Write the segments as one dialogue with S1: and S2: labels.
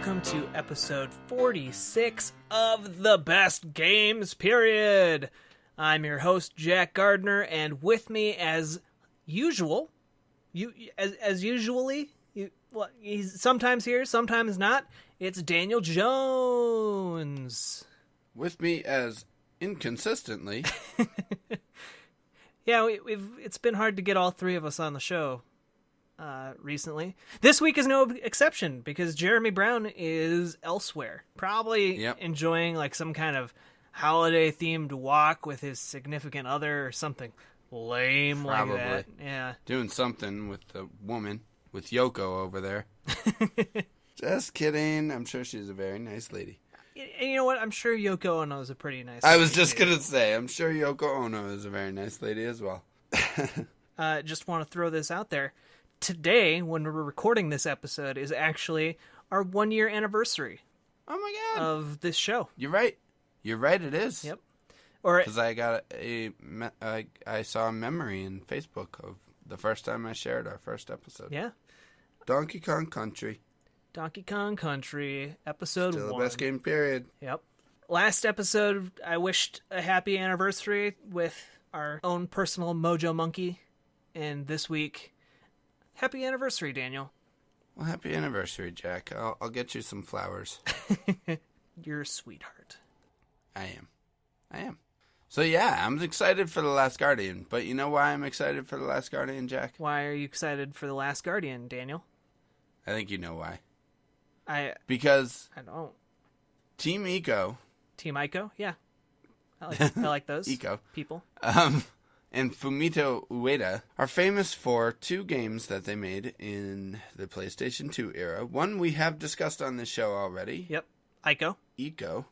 S1: welcome to episode 46 of the Best Games Period. I'm your host, Jack Gardner, and with me as usual, he's sometimes here, sometimes not, it's Daniel Jones.
S2: With me as inconsistently.
S1: Yeah, it's been hard to get all three of us on the show recently. This week is no exception because Jeremy Brown is elsewhere, probably enjoying like some kind of holiday-themed walk with his significant other or something lame like that. Yeah,
S2: doing something with the woman, with Yoko over there. Just kidding. I'm sure she's a very nice lady.
S1: And you know what? I'm sure Yoko Ono is a pretty nice lady.
S2: I was just going to say, I'm sure Yoko Ono is a very nice lady as well.
S1: Just want to throw this out there. Today, when we're recording this episode, is actually our 1-year anniversary.
S2: Oh my God.
S1: Of this show.
S2: You're right. You're right, it is.
S1: Yep.
S2: Because I got I saw a memory in Facebook of the first time I shared our first episode.
S1: Yeah.
S2: Donkey Kong Country.
S1: Donkey Kong Country, episode 1.
S2: Still the best game, period.
S1: Yep. Last episode, I wished a happy anniversary with our own personal Mojo Monkey. And this week, happy anniversary, Daniel.
S2: Well, happy anniversary, Jack. I'll get you some flowers.
S1: You're a sweetheart.
S2: I am. So yeah, I'm excited for The Last Guardian. But you know why I'm excited for The Last Guardian, Jack?
S1: Why are you excited for The Last Guardian, Daniel?
S2: I think you know why.
S1: Because I don't.
S2: Team Ico.
S1: Team Ico, yeah. I like those
S2: Ico
S1: people.
S2: And Fumito Ueda are famous for 2 games that they made in the PlayStation 2 era. One we have discussed on this show already.
S1: Yep. Ico.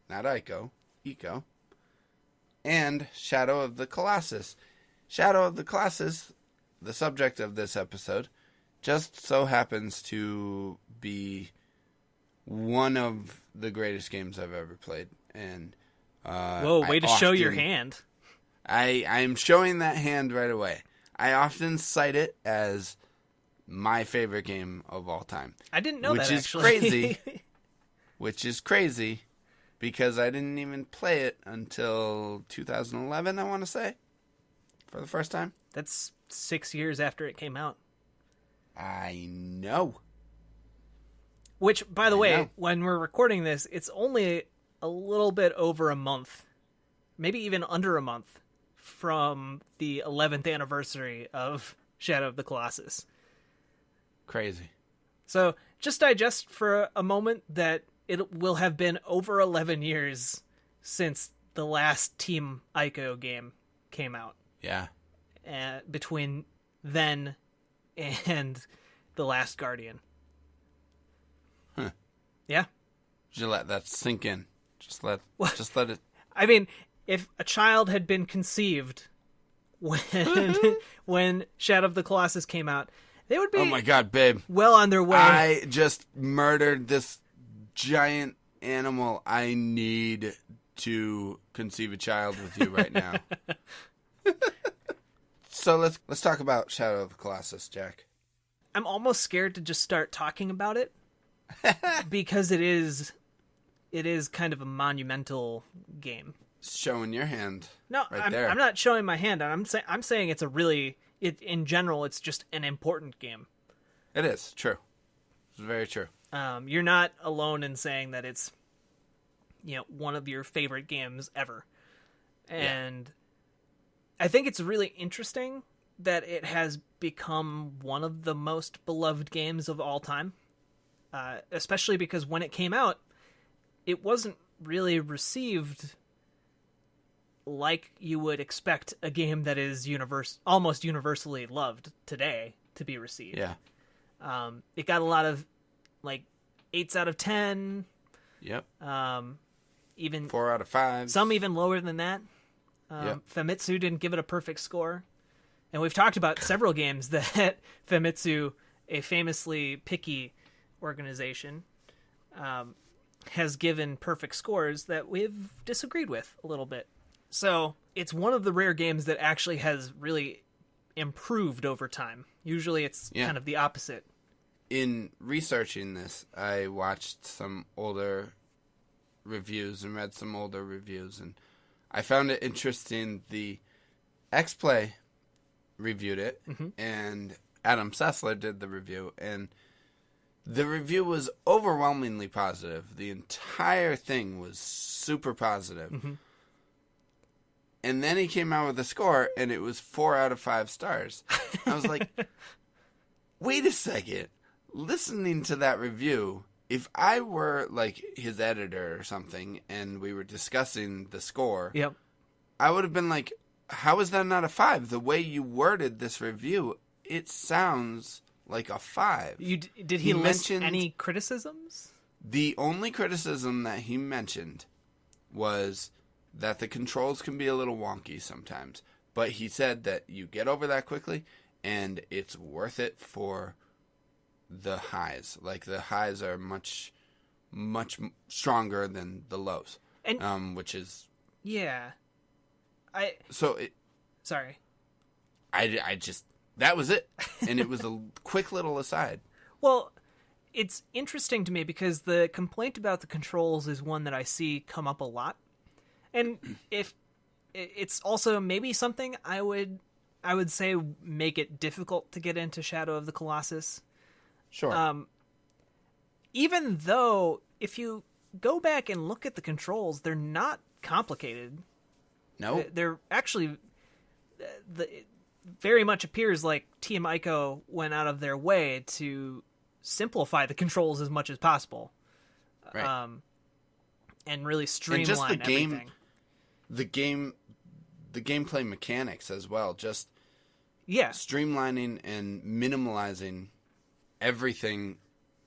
S2: Not Ico. Ico. And Shadow of the Colossus. Shadow of the Colossus, the subject of this episode, just so happens to be one of the greatest games I've ever played. And
S1: whoa, way to show your hand.
S2: I'm showing that hand right away. I often cite it as my favorite game of all time.
S1: I didn't know that, actually.
S2: Which is crazy because I didn't even play it until 2011, I want to say, for the first time.
S1: That's 6 years after it came out.
S2: I know.
S1: Which, by the way, when we're recording this, it's only a little bit over a month, maybe even under a month, from the 11th anniversary of Shadow of the Colossus.
S2: Crazy.
S1: So, just digest for a moment that it will have been over 11 years since the last Team Ico game came out.
S2: Yeah.
S1: Between then and The Last Guardian.
S2: Huh.
S1: Yeah.
S2: Just let that sink in. Just let it.
S1: I mean, if a child had been conceived when Shadow of the Colossus came out, they would be,
S2: oh my God, babe,
S1: well on their way.
S2: I just murdered this giant animal. I need to conceive a child with you right now. So let's talk about Shadow of the Colossus, Jack.
S1: I'm almost scared to just start talking about it because it is kind of a monumental game.
S2: Showing your hand.
S1: No,
S2: there.
S1: I'm not showing my hand. I'm saying it's in general, it's just an important game.
S2: It is true. It's very true.
S1: You're not alone in saying that it's, one of your favorite games ever, and I think it's really interesting that it has become one of the most beloved games of all time, especially because when it came out, it wasn't really received like you would expect a game that is almost universally loved today to be received.
S2: Yeah.
S1: It got a lot of 8s out of 10.
S2: Yep.
S1: Even
S2: 4 out of 5.
S1: Some even lower than that. Famitsu didn't give it a perfect score. And we've talked about several games that Famitsu, a famously picky organization, has given perfect scores that we've disagreed with a little bit. So it's one of the rare games that actually has really improved over time. Usually it's kind of the opposite.
S2: in researching this, I watched some older reviews and read some older reviews, and I found it interesting. The X-Play reviewed it, and Adam Sessler did the review, and the review was overwhelmingly positive. The entire thing was super positive. And then he came out with a score, and it was 4 out of 5 stars. I was like, wait a second. Listening to that review, if I were like his editor or something, and we were discussing the score, I would have been like, how is that not a 5? The way you worded this review, it sounds like a 5.
S1: Did he list any criticisms?
S2: The only criticism that he mentioned was that the controls can be a little wonky sometimes. But he said that you get over that quickly, and it's worth it for the highs. Like, the highs are much, much stronger than the lows. And, which is...
S1: Yeah. Sorry.
S2: I just... That was it. And it was a quick little aside.
S1: Well, it's interesting to me because the complaint about the controls is one that I see come up a lot. And if it's also maybe something I would say make it difficult to get into Shadow of the Colossus.
S2: Sure.
S1: Even though if you go back and look at the controls, they're not complicated.
S2: No.
S1: They're actually it very much appears like Team Ico went out of their way to simplify the controls as much as possible.
S2: Right.
S1: And really streamline
S2: and just the
S1: everything.
S2: The gameplay mechanics as well. Just
S1: Yes.
S2: Streamlining and minimalizing everything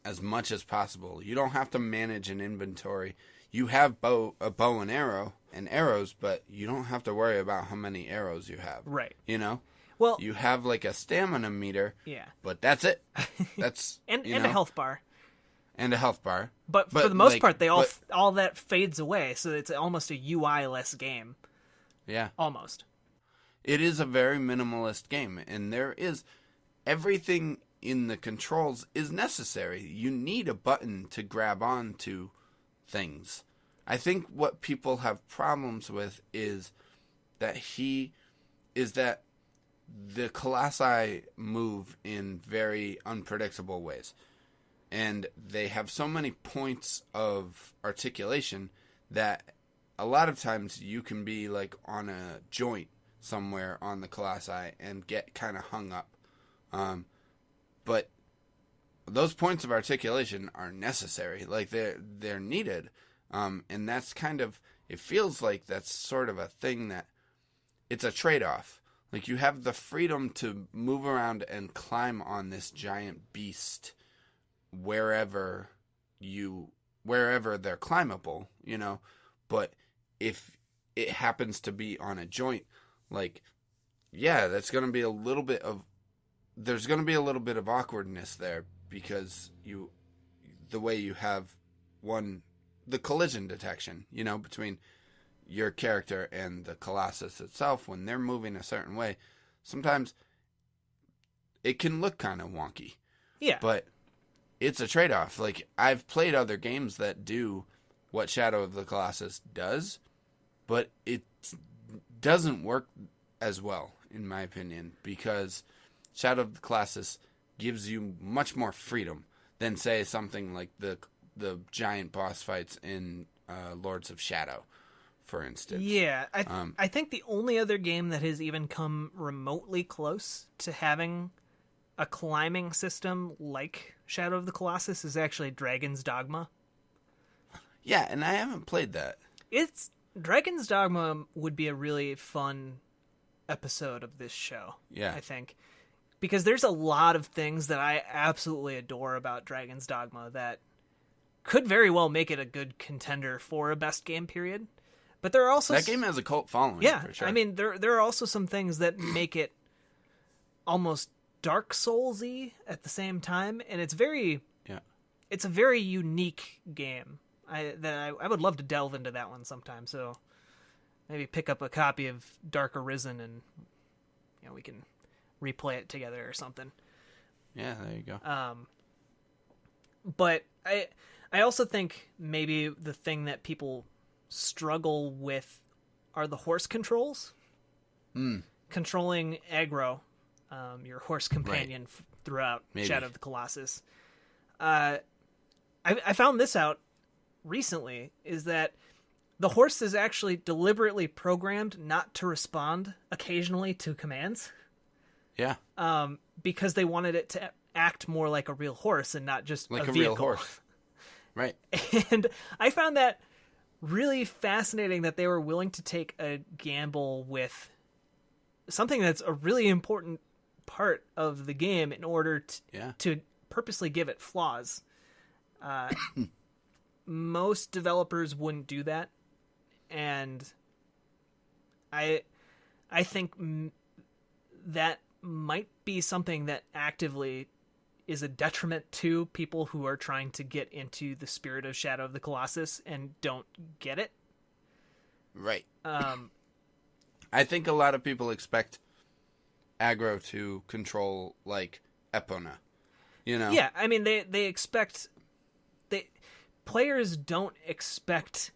S2: as much as possible. You don't have to manage an inventory. You have a bow and arrows, but you don't have to worry about how many arrows you have.
S1: Right.
S2: You know?
S1: Well,
S2: you have like a stamina meter.
S1: Yeah.
S2: But that's it. That's
S1: and a health bar.
S2: And a health bar.
S1: But for the most part, all that fades away, so it's almost a UI-less game.
S2: Yeah.
S1: Almost.
S2: It is a very minimalist game, and there is everything in the controls is necessary. You need a button to grab onto things. I think what people have problems with is that the Colossi move in very unpredictable ways. And they have so many points of articulation that a lot of times you can be like on a joint somewhere on the Colossi and get kind of hung up. But those points of articulation are necessary. Like they're needed. And that's kind of, it feels like that's sort of a thing that it's a trade-off. Like you have the freedom to move around and climb on this giant beast wherever they're climbable, you know, but if it happens to be on a joint, like, yeah, there's going to be a little bit of awkwardness there because the way you have the collision detection, you know, between your character and the Colossus itself, when they're moving a certain way, sometimes it can look kind of wonky.
S1: Yeah.
S2: But it's a trade-off. Like, I've played other games that do what Shadow of the Colossus does, but it doesn't work as well, in my opinion, because Shadow of the Colossus gives you much more freedom than, say, something like the giant boss fights in Lords of Shadow, for instance.
S1: Yeah, I think the only other game that has even come remotely close to having a climbing system like Shadow of the Colossus is actually Dragon's Dogma.
S2: Yeah, and I haven't played that.
S1: Dragon's Dogma would be a really fun episode of this show,
S2: yeah.
S1: I think. Because there's a lot of things that I absolutely adore about Dragon's Dogma that could very well make it a good contender for a best game period. But there are also...
S2: That game has a cult following,
S1: yeah,
S2: for sure.
S1: I mean, there are also some things that make it almost Dark Souls-y at the same time, and it's a very unique game. I would love to delve into that one sometime, so maybe pick up a copy of Dark Arisen and we can replay it together or something.
S2: Yeah, there you go.
S1: But I also think maybe the thing that people struggle with are the horse controls. Controlling aggro, your horse companion, throughout Shadow of the Colossus. I found this out recently, is that the horse is actually deliberately programmed not to respond occasionally to commands.
S2: Yeah.
S1: Because they wanted it to act more like a real horse and not just
S2: like
S1: a
S2: a
S1: vehicle.
S2: real horse. Right.
S1: And I found that really fascinating that they were willing to take a gamble with something that's a really important part of the game in order to purposely give it flaws. Most developers wouldn't do that. And I think that might be something that actively is a detriment to people who are trying to get into the spirit of Shadow of the Colossus and don't get it.
S2: Right. I think a lot of people expect aggro to control like Epona, you know?
S1: Yeah, I mean, they expect... Players don't expect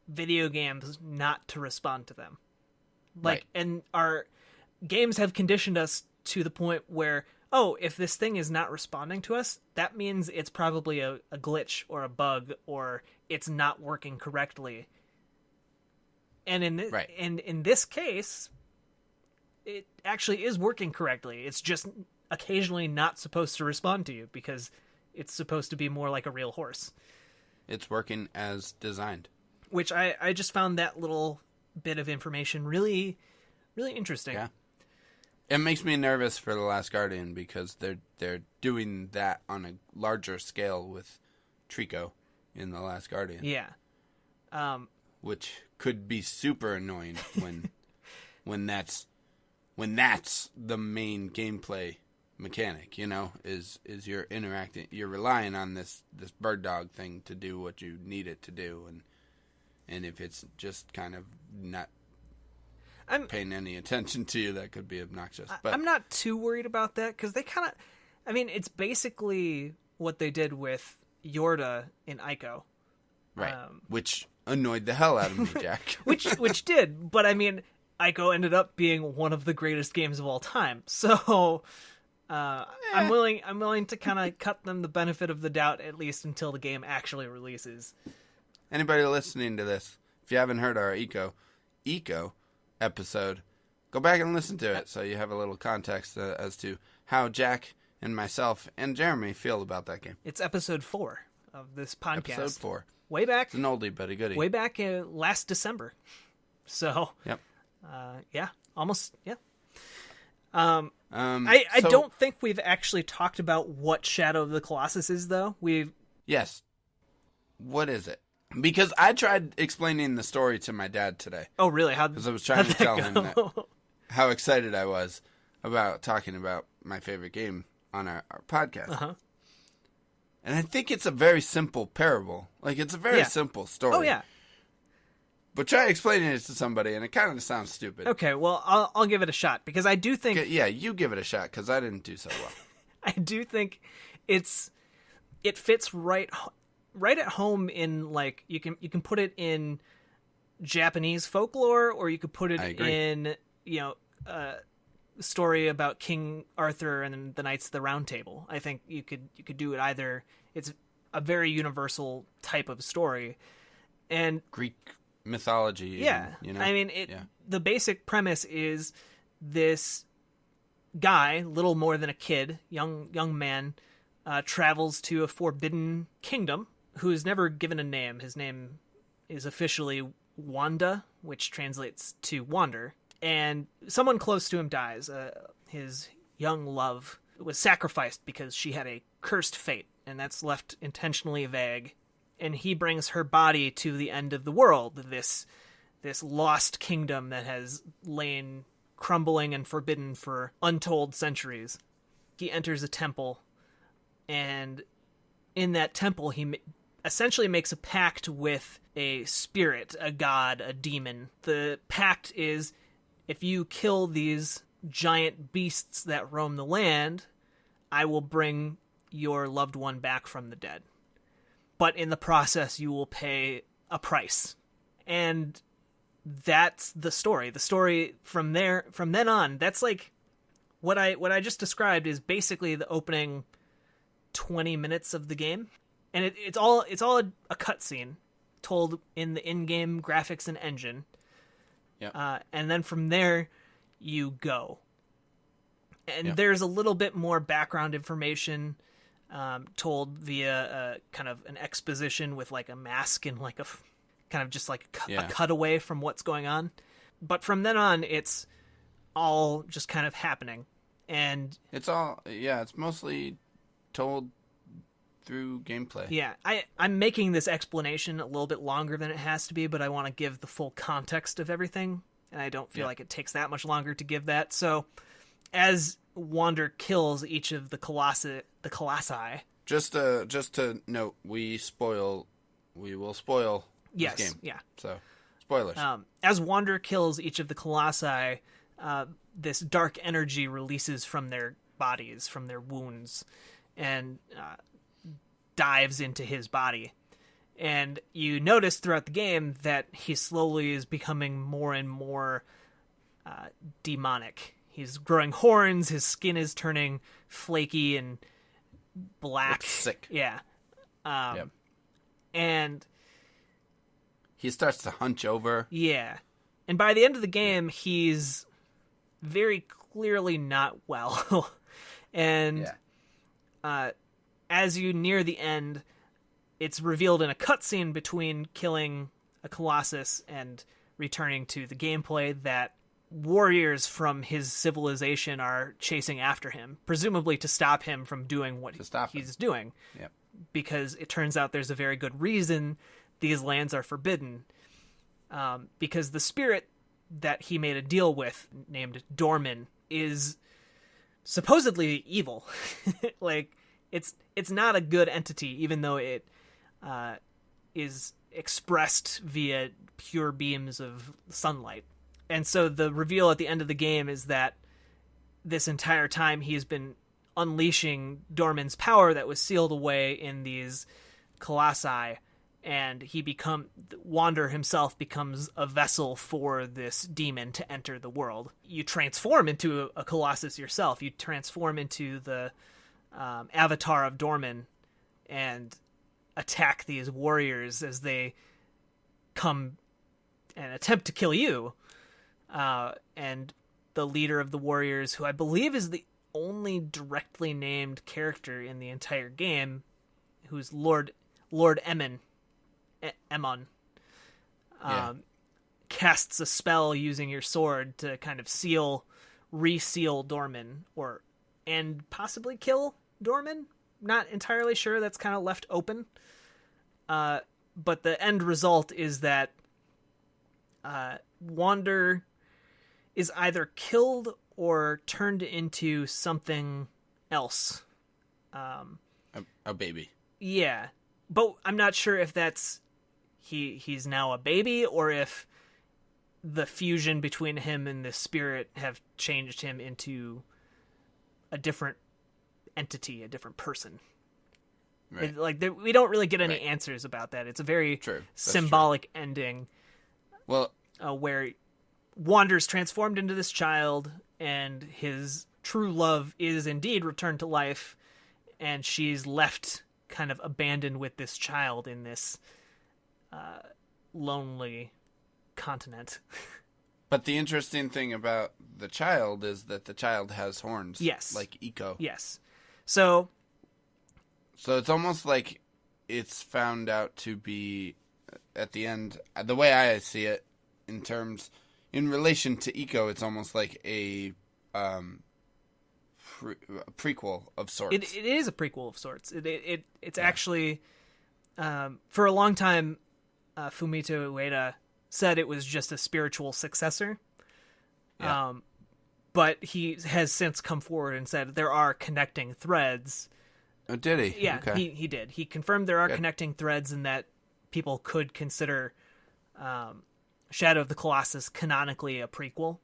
S1: video games not to respond to them. Like, right. And our games have conditioned us to the point where, oh, if this thing is not responding to us, that means it's probably a glitch or a bug, or it's not working correctly. And in this case, it actually is working correctly. It's just occasionally not supposed to respond to you because it's supposed to be more like a real horse.
S2: It's working as designed.
S1: Which I just found that little bit of information really, really interesting.
S2: Yeah. It makes me nervous for The Last Guardian because they're doing that on a larger scale with Trico in The Last Guardian.
S1: Yeah.
S2: Which could be super annoying when that's the main gameplay mechanic, you know, is you're interacting, you're relying on this bird dog thing to do what you need it to do, and if it's just kind of not paying any attention to you, that could be obnoxious. But
S1: I'm not too worried about that because they kind of, I mean, it's basically what they did with Yorda in Ico,
S2: right? Which annoyed the hell out of me, Jack.
S1: which did, but I mean, Ico ended up being one of the greatest games of all time, so. I'm willing to kind of cut them the benefit of the doubt, at least until the game actually releases.
S2: Anybody listening to this, if you haven't heard our Eco episode, go back and listen to it so you have a little context as to how Jack and myself and Jeremy feel about that game.
S1: It's episode 4 of this podcast.
S2: Episode 4.
S1: Way back.
S2: It's an oldie but a goodie.
S1: Way back last December. So,
S2: yep.
S1: Yeah, almost, yeah. I don't think we've actually talked about what Shadow of the Colossus is, though.
S2: Yes. What is it? Because I tried explaining the story to my dad today.
S1: Oh, really?
S2: Because I was trying to tell him how excited I was about talking about my favorite game on our podcast.
S1: Uh-huh.
S2: And I think it's a very simple parable. Like, it's a very simple story.
S1: Oh, yeah.
S2: But try explaining it to somebody, and it kind of sounds stupid.
S1: Okay, well, I'll give it a shot, because I do think...
S2: Yeah, you give it a shot, because I didn't do so well.
S1: I do think it fits right at home in, like, you can put it in Japanese folklore, or you could put it in, you know, a story about King Arthur and the Knights of the Round Table. I think you could do it either. It's a very universal type of story. And
S2: Greek mythology.
S1: Yeah.
S2: You know?
S1: I mean, the basic premise is this guy, little more than a kid, young man, travels to a forbidden kingdom, who is never given a name. His name is officially Wanda, which translates to wander. And someone close to him dies. His young love was sacrificed because she had a cursed fate, and that's left intentionally vague. And he brings her body to the end of the world, this lost kingdom that has lain crumbling and forbidden for untold centuries. He enters a temple, and in that temple he essentially makes a pact with a spirit, a god, a demon. The pact is, if you kill these giant beasts that roam the land, I will bring your loved one back from the dead. But in the process, you will pay a price. And that's the story. The story from then on, that's like what I just described is basically the opening 20 minutes of the game. And it's all a cutscene told in the in-game graphics and engine.
S2: Yeah.
S1: And then from there, you go. And there's a little bit more background information told via kind of an exposition with like a mask and like a kind of just like a cutaway from what's going on. But from then on, it's all just kind of happening. And
S2: it's mostly told through gameplay.
S1: Yeah, I'm making this explanation a little bit longer than it has to be, but I want to give the full context of everything, and I don't feel like it takes that much longer to give that. So, as Wander kills each of the colossi,
S2: just to note, we will spoil this game.
S1: Yeah.
S2: So, spoilers.
S1: As Wander kills each of the colossi, this dark energy releases from their bodies, from their wounds, and dives into his body. And you notice throughout the game that he slowly is becoming more and more demonic. He's growing horns, his skin is turning flaky and black.
S2: It's sick.
S1: Yeah. And
S2: he starts to hunch over.
S1: Yeah. And by the end of the game, he's very clearly not well. And as you near the end, it's revealed in a cutscene between killing a Colossus and returning to the gameplay that warriors from his civilization are chasing after him, presumably to stop him from doing what he's doing.
S2: Yep.
S1: Because it turns out there's a very good reason these lands are forbidden. Because the spirit that he made a deal with, named Dorman, is supposedly evil. Like, it's not a good entity, even though it is expressed via pure beams of sunlight. And so the reveal at the end of the game is that this entire time he's been unleashing Dorman's power that was sealed away in these colossi, and Wander himself becomes a vessel for this demon to enter the world. You transform into a Colossus yourself. You transform into the avatar of Dorman and attack these warriors as they come and attempt to kill you. And the leader of the warriors, who I believe is the only directly named character in the entire game, who's Lord Emmon, casts a spell using your sword to kind of reseal Dorman, and possibly kill Dorman. Not entirely sure. That's kind of left open. But the end result is that Wander is either killed or turned into something else.
S2: A baby.
S1: Yeah. But I'm not sure if that's he's now a baby, or if the fusion between him and the spirit have changed him into a different entity, a different person.
S2: Right.
S1: We don't really get any answers about that. It's a very symbolic ending.
S2: Well,
S1: where Wander's transformed into this child, and his true love is indeed returned to life, and she's left kind of abandoned with this child in this lonely continent.
S2: But the interesting thing about the child is that the child has horns.
S1: Yes.
S2: Like Eco.
S1: Yes. So
S2: it's almost like it's found out to be, at the end, the way I see it, in relation to Eco, it's almost like a prequel of sorts.
S1: It is a prequel of sorts. It's actually, for a long time, Fumito Ueda said it was just a spiritual successor.
S2: Yeah.
S1: But he has since come forward and said there are connecting threads.
S2: Oh, did he?
S1: Yeah,
S2: okay.
S1: he did. He confirmed there are connecting threads, and that people could consider Shadow of the Colossus canonically a prequel.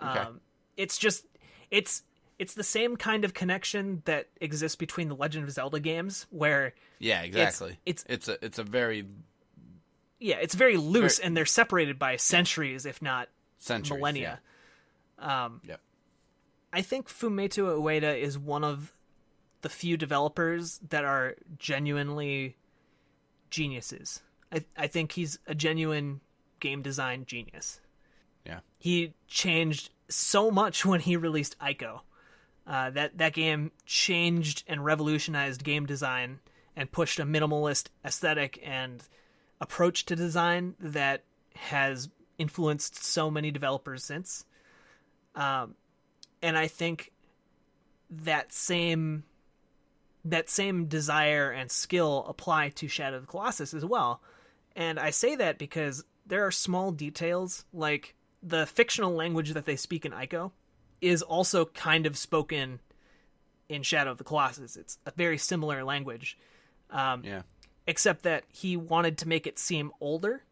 S2: Okay.
S1: It's it's the same kind of connection that exists between the Legend of Zelda games, where
S2: Yeah, exactly. It's a very
S1: it's very loose, and they're separated by centuries, if not millennia.
S2: Yeah. Yep.
S1: I think Fumetsu Ueda is one of the few developers that are genuinely geniuses. I think he's a genuine game design genius.
S2: Yeah.
S1: He changed so much when he released Ico. That game changed and revolutionized game design and pushed a minimalist aesthetic and approach to design that has influenced so many developers since. And I think that same desire and skill apply to Shadow of the Colossus as well. And I say that because there are small details, like the fictional language that they speak in Ico is also kind of spoken in Shadow of the Colossus. It's a very similar language. Except that he wanted to make it seem older,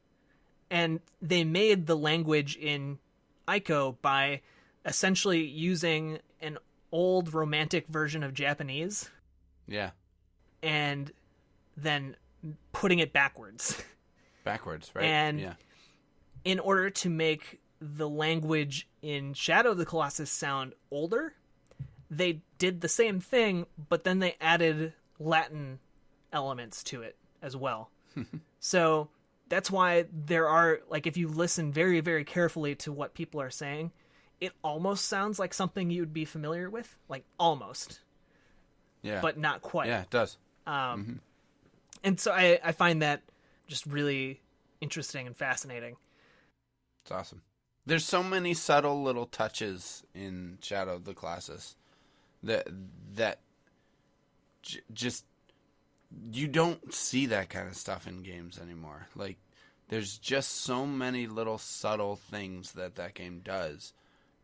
S1: and they made the language in Ico by essentially using an old romantic version of Japanese.
S2: Yeah.
S1: And then putting it backwards.
S2: Backwards, right?
S1: And in order to make the language in Shadow of the Colossus sound older, they did the same thing, but then they added Latin elements to it as well. So that's why there are, like, if you listen very, very carefully to what people are saying, it almost sounds like something you would be familiar with. Like, almost.
S2: Yeah.
S1: But not quite.
S2: Yeah, it does.
S1: And so I find that just really interesting and fascinating.
S2: It's awesome. There's so many subtle little touches in Shadow of the Colossus that just you don't see that kind of stuff in games anymore. Like, there's just so many little subtle things that game does.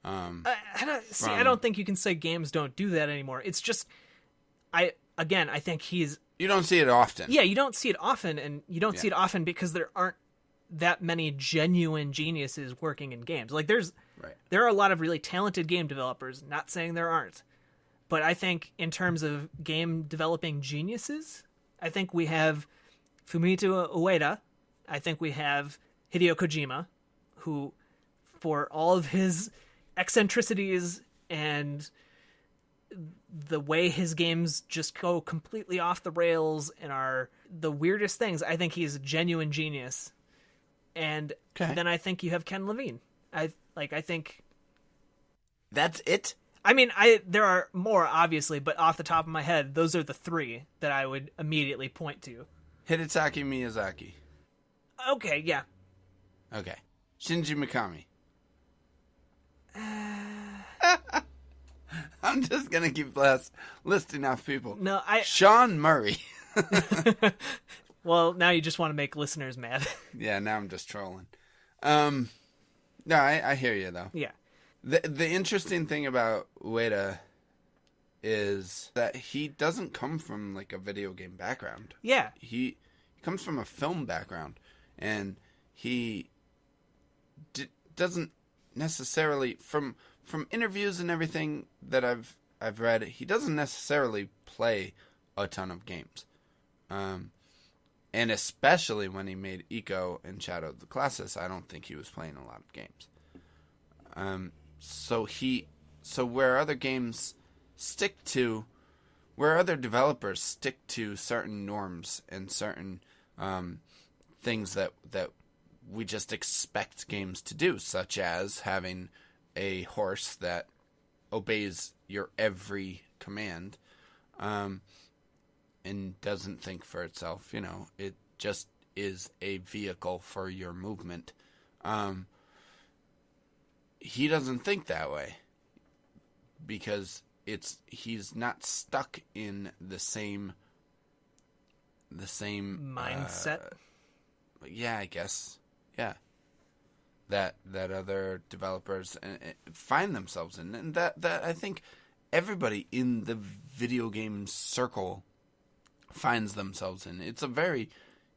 S1: I don't think you can say games don't do that anymore. It's just, I think he's...
S2: You don't see it often.
S1: Yeah, you don't see it often, and you don't see it often because there aren't that many genuine geniuses working in games. Like, there are a lot of really talented game developers, not saying there aren't. But I think in terms of game developing geniuses, I think we have Fumitsu Ueda. I think we have Hideo Kojima, who, for all of his eccentricities and the way his games just go completely off the rails and are the weirdest things, I think he's a genuine genius. And then I think you have Ken Levine. I think
S2: that's it.
S1: I mean, there are more, obviously, but off the top of my head, those are the three that I would immediately point to.
S2: Hidetaka Miyazaki.
S1: Okay, yeah.
S2: Okay. Shinji Mikami. I'm just going to keep listing off people.
S1: No,
S2: Sean Murray.
S1: Well, now you just want to make listeners mad.
S2: Yeah, now I'm just trolling. No, I hear you, though.
S1: Yeah.
S2: The interesting thing about Ueda is that he doesn't come from, like, a video game background.
S1: Yeah.
S2: He comes from a film background, and he doesn't necessarily, from interviews and everything that I've read, he doesn't necessarily play a ton of games. And especially when he made Ico and Shadow of the Colossus, I don't think he was playing a lot of games. So where other games where other developers stick to certain norms and certain things that we just expect games to do, such as having a horse that obeys your every command, and doesn't think for itself. It just is a vehicle for your movement. He doesn't think that way because he's not stuck in the same
S1: mindset.
S2: Yeah, I guess. Yeah. That other developers find themselves in, and that I think everybody in the video game circle finds themselves in. It's a very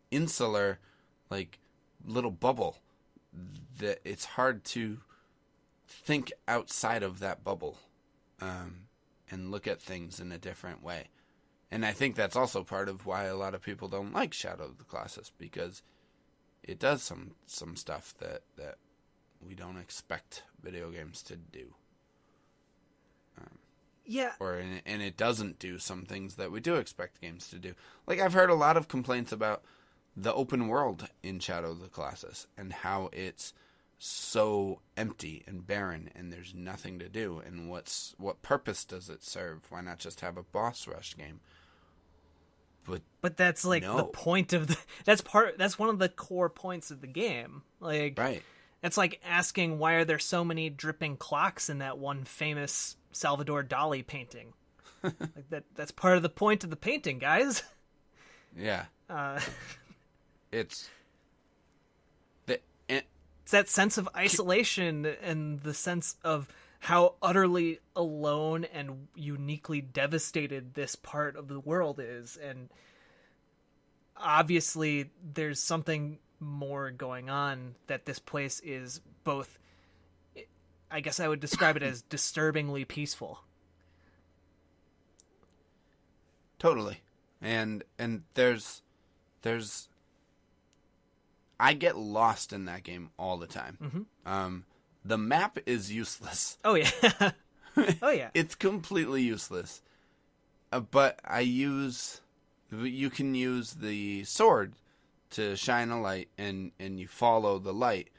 S2: insular, like, little bubble that it's hard to think outside of that bubble. and look at things in a different way. And I think that's also part of why a lot of people don't like Shadow of the Colossus, because it does some stuff that we don't expect video games to do.
S1: Yeah.
S2: And it doesn't do some things that we do expect games to do. Like, I've heard a lot of complaints about the open world in Shadow of the Colossus and how it's so empty and barren and there's nothing to do. And what purpose does it serve? Why not just have a boss rush game?
S1: But that's like
S2: no.
S1: the point of that's one of the core points of the game. Like,
S2: right.
S1: It's like asking, why are there so many dripping clocks in that one famous Salvador Dali painting? Like that's part of the point of the painting, guys.
S2: Yeah. It's
S1: that sense of isolation and the sense of how utterly alone and uniquely devastated this part of the world is. And obviously there's something more going on, that this place is both, I guess I would describe it as disturbingly peaceful.
S2: Totally. And there's I get lost in that game all the time.
S1: Mm-hmm.
S2: The map is useless.
S1: Oh yeah. Oh yeah.
S2: It's completely useless. But you can use the sword to shine a light, and you follow the light.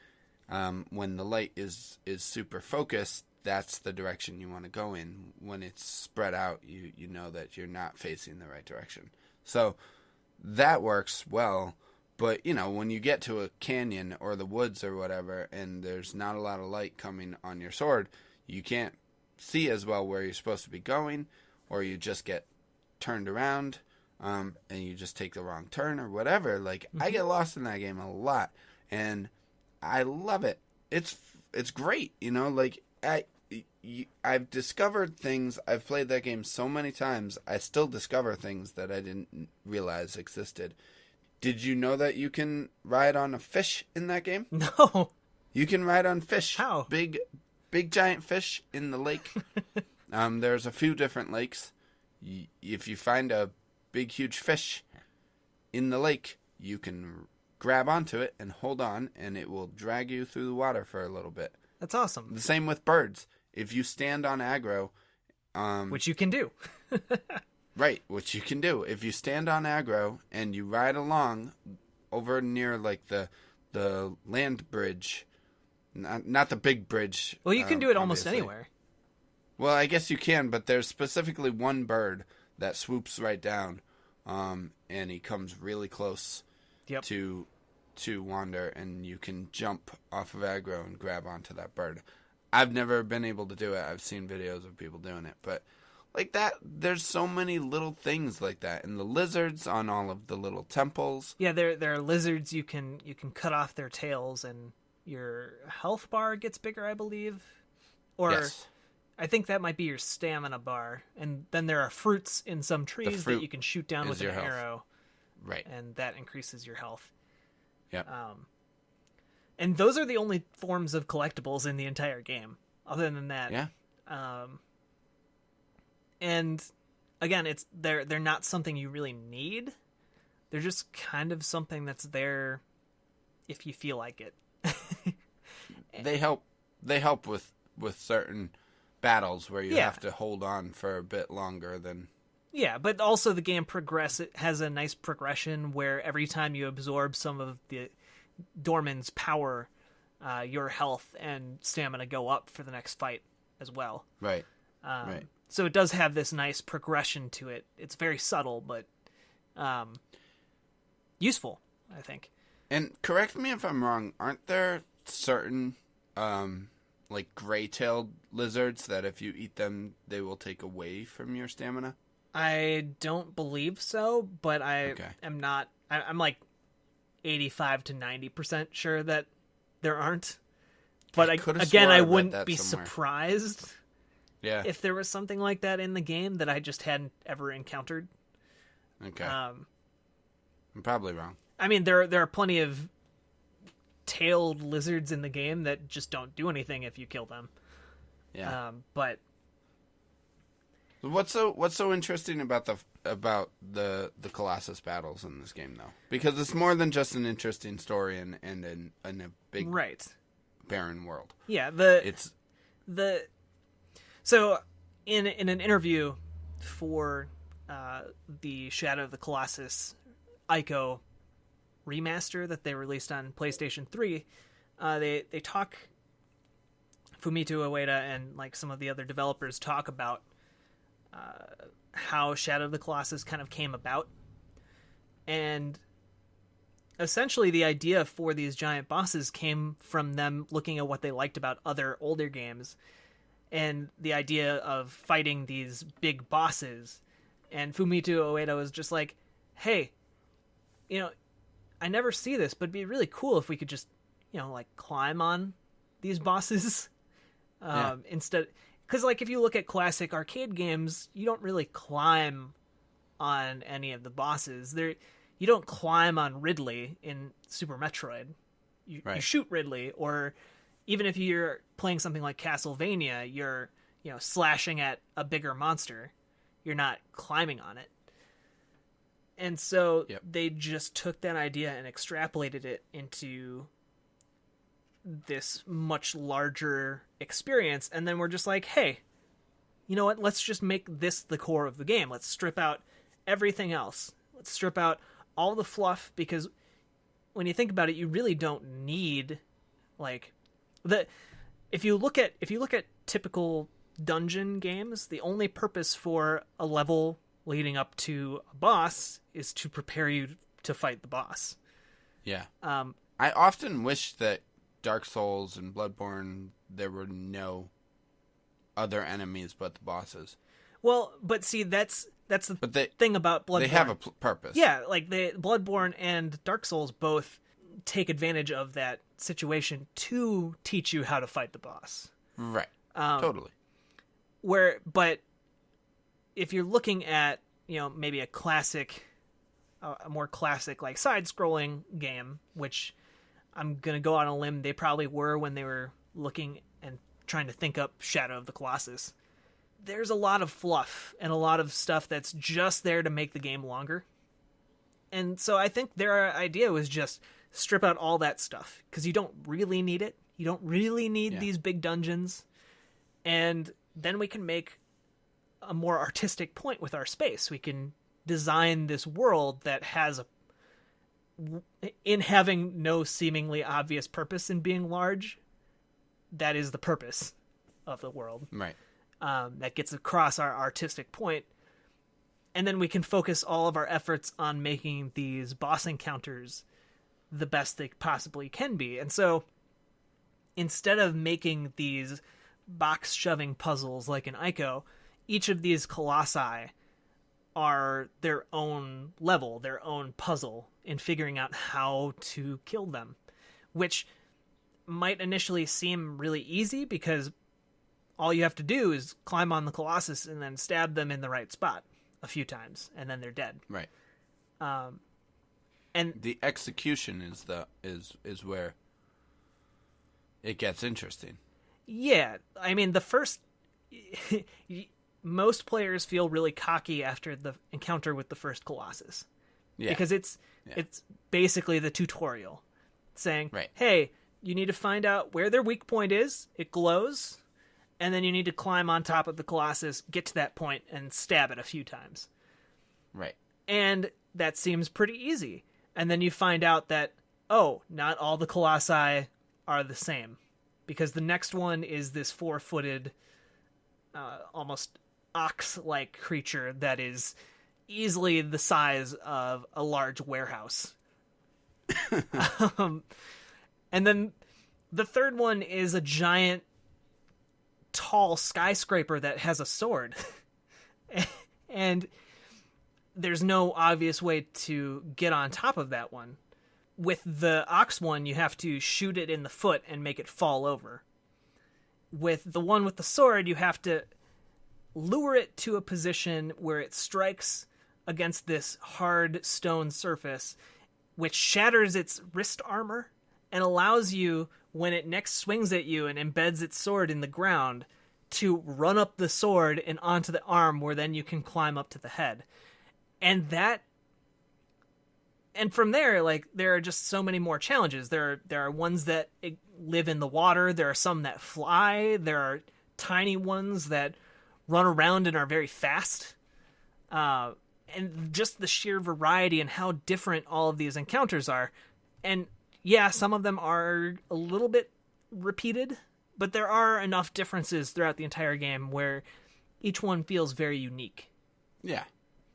S2: When the light is super focused, that's the direction you want to go in. When it's spread out, you know that you're not facing the right direction. So that works well. But, when you get to a canyon or the woods or whatever, and there's not a lot of light coming on your sword, you can't see as well where you're supposed to be going, or you just get turned around, and you just take the wrong turn or whatever. Like, I get lost in that game a lot, and I love it. It's great, like, I've discovered things. I've played that game so many times, I still discover things that I didn't realize existed. Did you know that you can ride on a fish in that game?
S1: No.
S2: You can ride on fish.
S1: How?
S2: Big giant fish in the lake. There's a few different lakes. If you find a big huge fish in the lake, you can grab onto it and hold on, and it will drag you through the water for a little bit.
S1: That's awesome.
S2: The same with birds. If you stand on aggro...
S1: which you can do.
S2: Right, which you can do. If you stand on aggro and you ride along over near, like, the land bridge, not the big bridge.
S1: Well, you can do it almost
S2: obviously.
S1: anywhere.
S2: Well, I guess you can, but there's specifically one bird that swoops right down, and he comes really close to Wander, and you can jump off of aggro and grab onto that bird. I've never been able to do it. I've seen videos of people doing it, but... like that, there's so many little things like that, and the lizards on all of the little temples.
S1: Yeah, there are lizards. You can cut off their tails, and your health bar gets bigger, I believe. Or
S2: yes.
S1: I think that might be your stamina bar. And then there are fruits in some trees that you can shoot down with an arrow,
S2: right?
S1: And that increases your health.
S2: Yeah.
S1: And those are the only forms of collectibles in the entire game. Other than that,
S2: yeah.
S1: And again, they're not something you really need. They're just kind of something that's there if you feel like it.
S2: They help with certain battles where you have to hold on for a bit longer than...
S1: Yeah, but also the game it has a nice progression where every time you absorb some of the Dorman's power, your health and stamina go up for the next fight as well.
S2: Right. Right.
S1: So it does have this nice progression to it. It's very subtle, but useful, I think.
S2: And correct me if I'm wrong, aren't there certain like gray-tailed lizards that if you eat them, they will take away from your stamina?
S1: I don't believe so, but I am not... I'm like 85 to 90% sure that there aren't. But I wouldn't be surprised if there was something like that in the game that I just hadn't ever encountered.
S2: Okay. I'm probably wrong.
S1: I mean, there are plenty of tailed lizards in the game that just don't do anything if you kill them.
S2: Yeah.
S1: But
S2: What's so interesting about the Colossus battles in this game, though? Because it's more than just an interesting story and a big barren world.
S1: Yeah, so in an interview for the Shadow of the Colossus Ico remaster that they released on PlayStation 3, they talk, Fumito Ueda and like some of the other developers talk about how Shadow of the Colossus kind of came about. And essentially the idea for these giant bosses came from them looking at what they liked about other older games and the idea of fighting these big bosses. And Fumito Ueda was just like, hey, I never see this, but it'd be really cool if we could just, like climb on these bosses instead. Because, like, if you look at classic arcade games, you don't really climb on any of the bosses. You don't climb on Ridley in Super Metroid. You shoot Ridley, or even if you're playing something like Castlevania, you're, slashing at a bigger monster. You're not climbing on it. And so they just took that idea and extrapolated it into this much larger experience, and then we're just like, hey, you know what, let's just make this the core of the game. Let's strip out everything else. Let's strip out all the fluff, because when you think about it, you really don't need like if you look at typical dungeon games, the only purpose for a level leading up to a boss is to prepare you to fight the boss. I often wish that Dark Souls and Bloodborne, there were no other enemies but the bosses. Well, but see, that's the thing about Bloodborne.
S2: They have a purpose.
S1: Yeah, like Bloodborne and Dark Souls both take advantage of that situation to teach you how to fight the boss.
S2: Right. Totally.
S1: But if you're looking at, maybe a more classic like side-scrolling game, which I'm going to go on a limb, they probably were when they were looking and trying to think up Shadow of the Colossus. There's a lot of fluff and a lot of stuff that's just there to make the game longer. And so I think their idea was just strip out all that stuff, because you don't really need it. You don't really need these big dungeons. And then we can make a more artistic point with our space. We can design this world that has in having no seemingly obvious purpose in being large, that is the purpose of the world.
S2: Right.
S1: That gets across our artistic point. And then we can focus all of our efforts on making these boss encounters the best they possibly can be. And so instead of making these box-shoving puzzles like in Ico, each of these colossi are their own level, their own puzzle in figuring out how to kill them, which might initially seem really easy because all you have to do is climb on the Colossus and then stab them in the right spot a few times, and then they're dead.
S2: Right.
S1: And
S2: the execution is where it gets interesting.
S1: Yeah, I mean, the first most players feel really cocky after the encounter with the first Colossus. Yeah. Because it's basically the tutorial saying, right, hey, you need to find out where their weak point is. It glows. And then you need to climb on top of the Colossus, get to that point, and stab it a few times.
S2: Right.
S1: And that seems pretty easy. And then you find out that, oh, not all the Colossi are the same. Because the next one is this 4-footed, almost ox-like creature that is easily the size of a large warehouse. And then the third one is a giant, tall skyscraper that has a sword. And there's no obvious way to get on top of that one. With the ox one, you have to shoot it in the foot and make it fall over. With the one with the sword, you have to lure it to a position where it strikes against this hard stone surface, which shatters its wrist armor and allows you, when it next swings at you and embeds its sword in the ground, to run up the sword and onto the arm, where then you can climb up to the head. And from there, like, there are just so many more challenges. There are ones that live in the water. There are some that fly. There are tiny ones that run around and are very fast. And just the sheer variety and how different all of these encounters are. And yeah, some of them are a little bit repeated, but there are enough differences throughout the entire game where each one feels very unique.
S2: Yeah.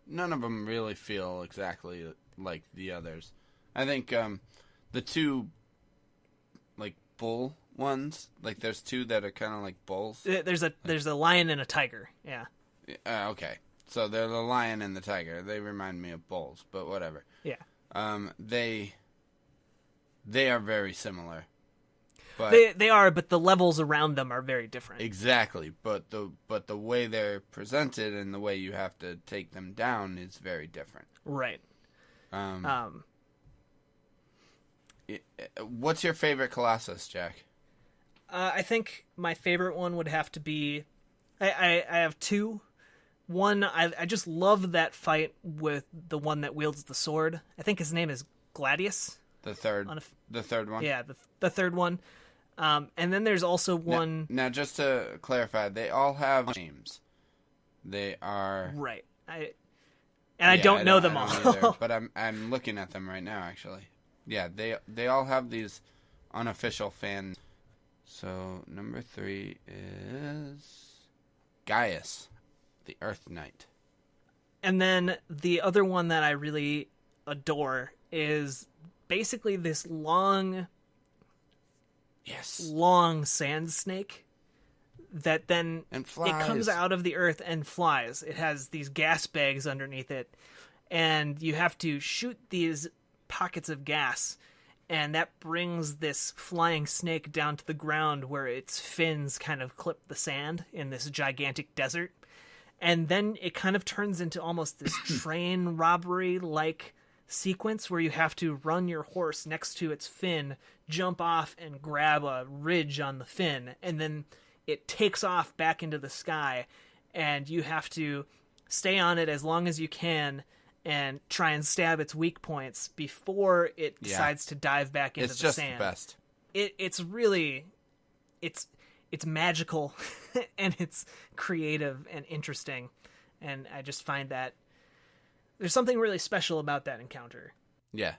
S2: None of them really feel exactly like the others. I think the two, like, bull ones, like, there's two that are kind of like bulls.
S1: There's a lion and a tiger, yeah.
S2: Okay. So they're the lion and the tiger. They remind me of bulls, but whatever.
S1: Yeah.
S2: They are very similar. But
S1: they are, but the levels around them are very different.
S2: Exactly, but the way they're presented and the way you have to take them down is very different.
S1: Right.
S2: What's your favorite Colossus, Jack?
S1: I think my favorite one would have to be... I have two. One, I just love that fight with the one that wields the sword. I think his name is Gladius.
S2: The third one?
S1: Yeah, the third one. And then there's also one...
S2: Now, just to clarify, they all have names. They are...
S1: Right. I don't know them all.
S2: Either, but I'm looking at them right now, actually. Yeah, they all have these unofficial fan... So, number 3 is... Gaius, the Earth Knight.
S1: And then the other one that I really adore is basically this long sand snake that then
S2: and flies.
S1: It comes out of the earth and flies. It has these gas bags underneath it, and you have to shoot these pockets of gas, and that brings this flying snake down to the ground where its fins kind of clip the sand in this gigantic desert. And then it kind of turns into almost this train robbery-like sequence where you have to run your horse next to its fin, jump off and grab a ridge on the fin, and then it takes off back into the sky, and you have to stay on it as long as you can and try and stab its weak points before it decides to dive back into the sand. It's
S2: just the best.
S1: It's really... It's magical, and it's creative and interesting, and I just find that there's something really special about that encounter.
S2: Yeah,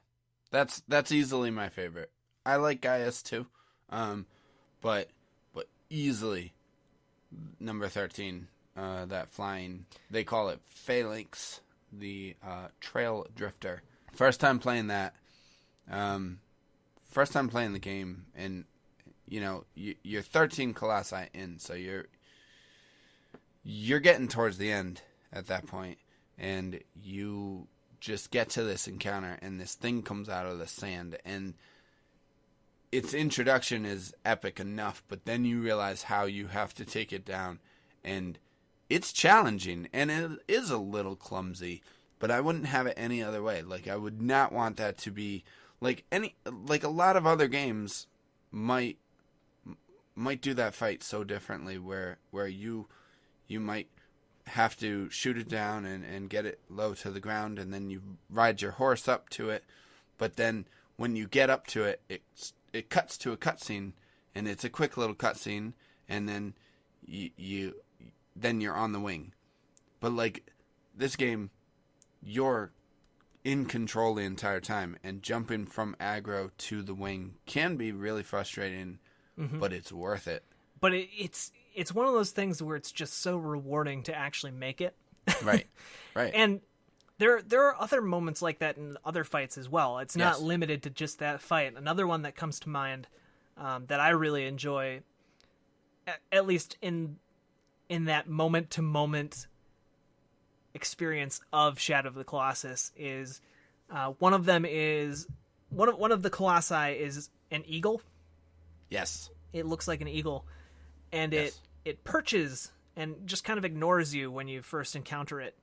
S2: that's easily my favorite. I like Gaius too, but easily number 13, that flying, they call it Phalanx, the trail drifter. First time playing that, first time playing the game, and you know, you're 13 Colossi in, so you're getting towards the end at that point, and you just get to this encounter, and this thing comes out of the sand, and its introduction is epic enough, but then you realize how you have to take it down, and it's challenging, and it is a little clumsy, but I wouldn't have it any other way. Like, I would not want that to be like a lot of other games might do that fight so differently, where you might have to shoot it down and get it low to the ground, and then you ride your horse up to it, but then when you get up to it, it cuts to a cutscene, and it's a quick little cutscene, and then you're on the wing. But like this game, you're in control the entire time, and jumping from aggro to the wing can be really frustrating. Mm-hmm. But it's worth it.
S1: But it's one of those things where it's just so rewarding to actually make it.
S2: Right.
S1: And there are other moments like that in other fights as well. It's not limited to just that fight. Another one that comes to mind that I really enjoy, at least in that moment-to-moment experience of Shadow of the Colossus, is one of them is one of the Colossi is an eagle.
S2: Yes.
S1: It looks like an eagle, and it perches and just kind of ignores you when you first encounter it.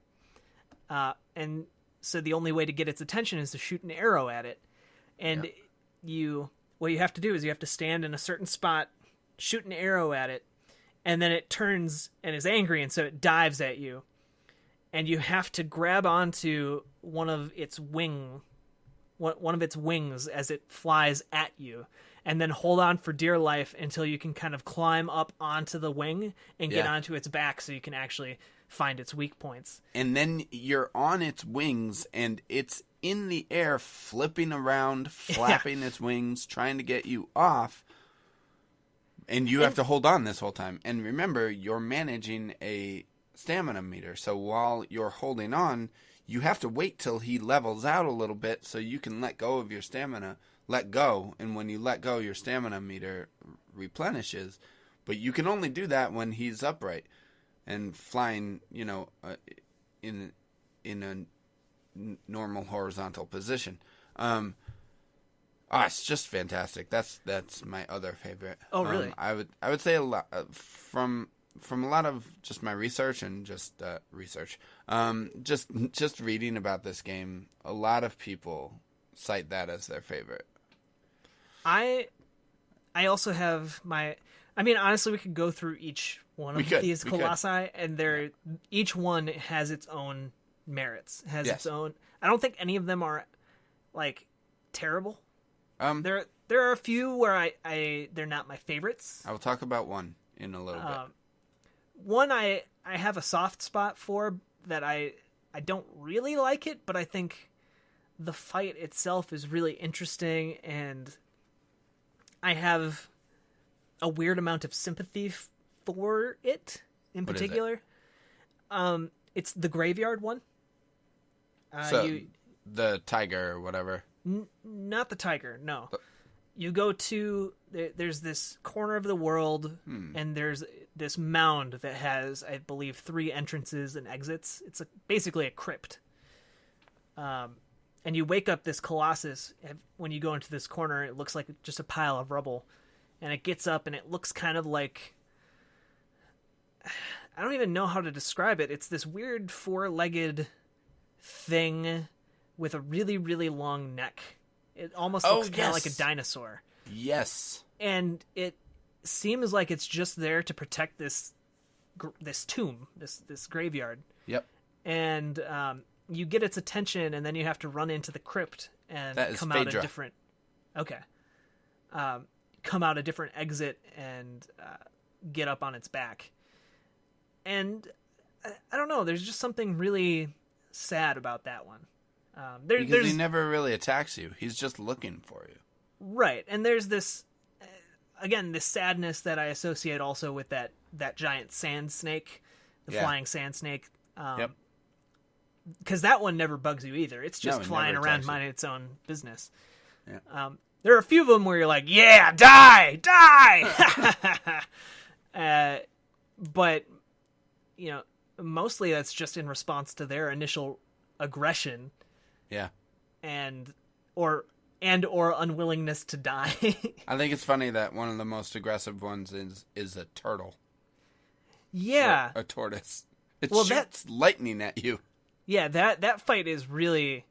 S1: And so the only way to get its attention is to shoot an arrow at it. And what you have to do is you have to stand in a certain spot, shoot an arrow at it, and then it turns and is angry, and so it dives at you, and you have to grab onto one of its wings as it flies at you, and then hold on for dear life until you can kind of climb up onto the wing and get onto its back so you can actually find its weak points.
S2: And then you're on its wings, and it's in the air, flipping around, flapping its wings, trying to get you off. And you have to hold on this whole time. And remember, you're managing a stamina meter. So while you're holding on, you have to wait till he levels out a little bit so you can let go of your stamina. Let go. And when you let go, your stamina meter replenishes. But you can only do that when he's upright and flying, in a normal horizontal position. It's just fantastic. That's my other favorite.
S1: Oh, really?
S2: I would say a lot from a lot of just my research and just research. Just reading about this game, a lot of people cite that as their favorite.
S1: I also have my. I mean, honestly, we could go through each one of these Colossi, and each one has its own merits. Its own. I don't think any of them are like terrible. There are a few where they're not my favorites.
S2: I will talk about one in a little bit.
S1: One I have a soft spot for that I don't really like it, but I think the fight itself is really interesting, and I have a weird amount of sympathy for it in particular. It's the graveyard one.
S2: The tiger or whatever.
S1: Not the tiger, no. You go to... There's this corner of the world, and there's this mound that has, I believe, 3 entrances and exits. It's basically a crypt. And you wake up this Colossus. When you go into this corner, it looks like just a pile of rubble. And it gets up, and it looks kind of like... I don't even know how to describe it. It's this weird 4-legged thing with a really, really long neck. It almost looks kind of like a dinosaur.
S2: Yes.
S1: And it seems like it's just there to protect this tomb, this graveyard.
S2: Yep.
S1: And you get its attention, and then you have to run into the crypt and come out a different... Okay. Come out a different exit and get up on its back. And I don't know, there's just something really sad about that one.
S2: Because he never really attacks you. He's just looking for you.
S1: Right. And there's this, again, this sadness that I associate also with that giant sand snake, the flying sand snake.
S2: Yep.
S1: Because that one never bugs you either. It's just flying around minding its own business.
S2: Yeah.
S1: There are a few of them where you're like, yeah, die! But, mostly that's just in response to their initial aggression.
S2: Yeah.
S1: And or unwillingness to die.
S2: I think it's funny that one of the most aggressive ones is a turtle.
S1: Yeah.
S2: Or a tortoise. It shoots lightning at you.
S1: Yeah, that fight is really...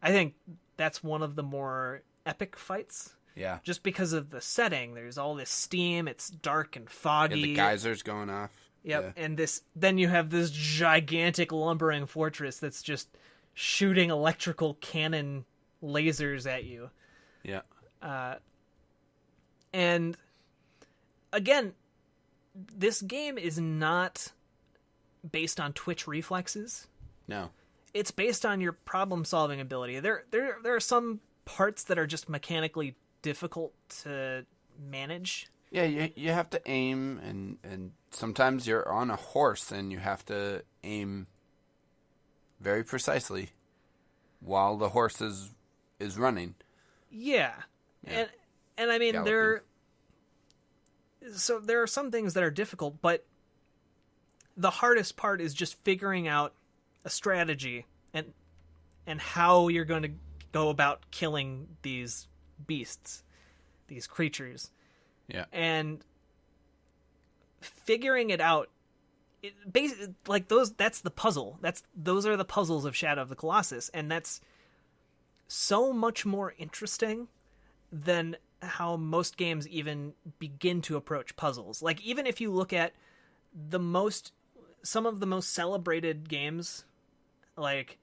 S1: I think that's one of the more epic fights.
S2: Yeah.
S1: Just because of the setting. There's all this steam. It's dark and foggy.
S2: Yeah, the geysers going off.
S1: Yep. Yeah. And then you have this gigantic lumbering fortress that's just shooting electrical cannon lasers at you.
S2: Yeah.
S1: And again, this game is not based on twitch reflexes.
S2: No.
S1: It's based on your problem-solving ability. There are some parts that are just mechanically difficult to manage.
S2: Yeah, you have to aim, and sometimes you're on a horse and you have to aim very precisely while the horse is running.
S1: Yeah. And I mean,
S2: Galloping.
S1: there are some things that are difficult, but the hardest part is just figuring out a strategy and how you're going to go about killing these beasts, these creatures.
S2: Yeah.
S1: And figuring it out, basically, like that's the puzzle. Those are the puzzles of Shadow of the Colossus, and that's so much more interesting than how most games even begin to approach puzzles. Like, even if you look at some of the most celebrated games, like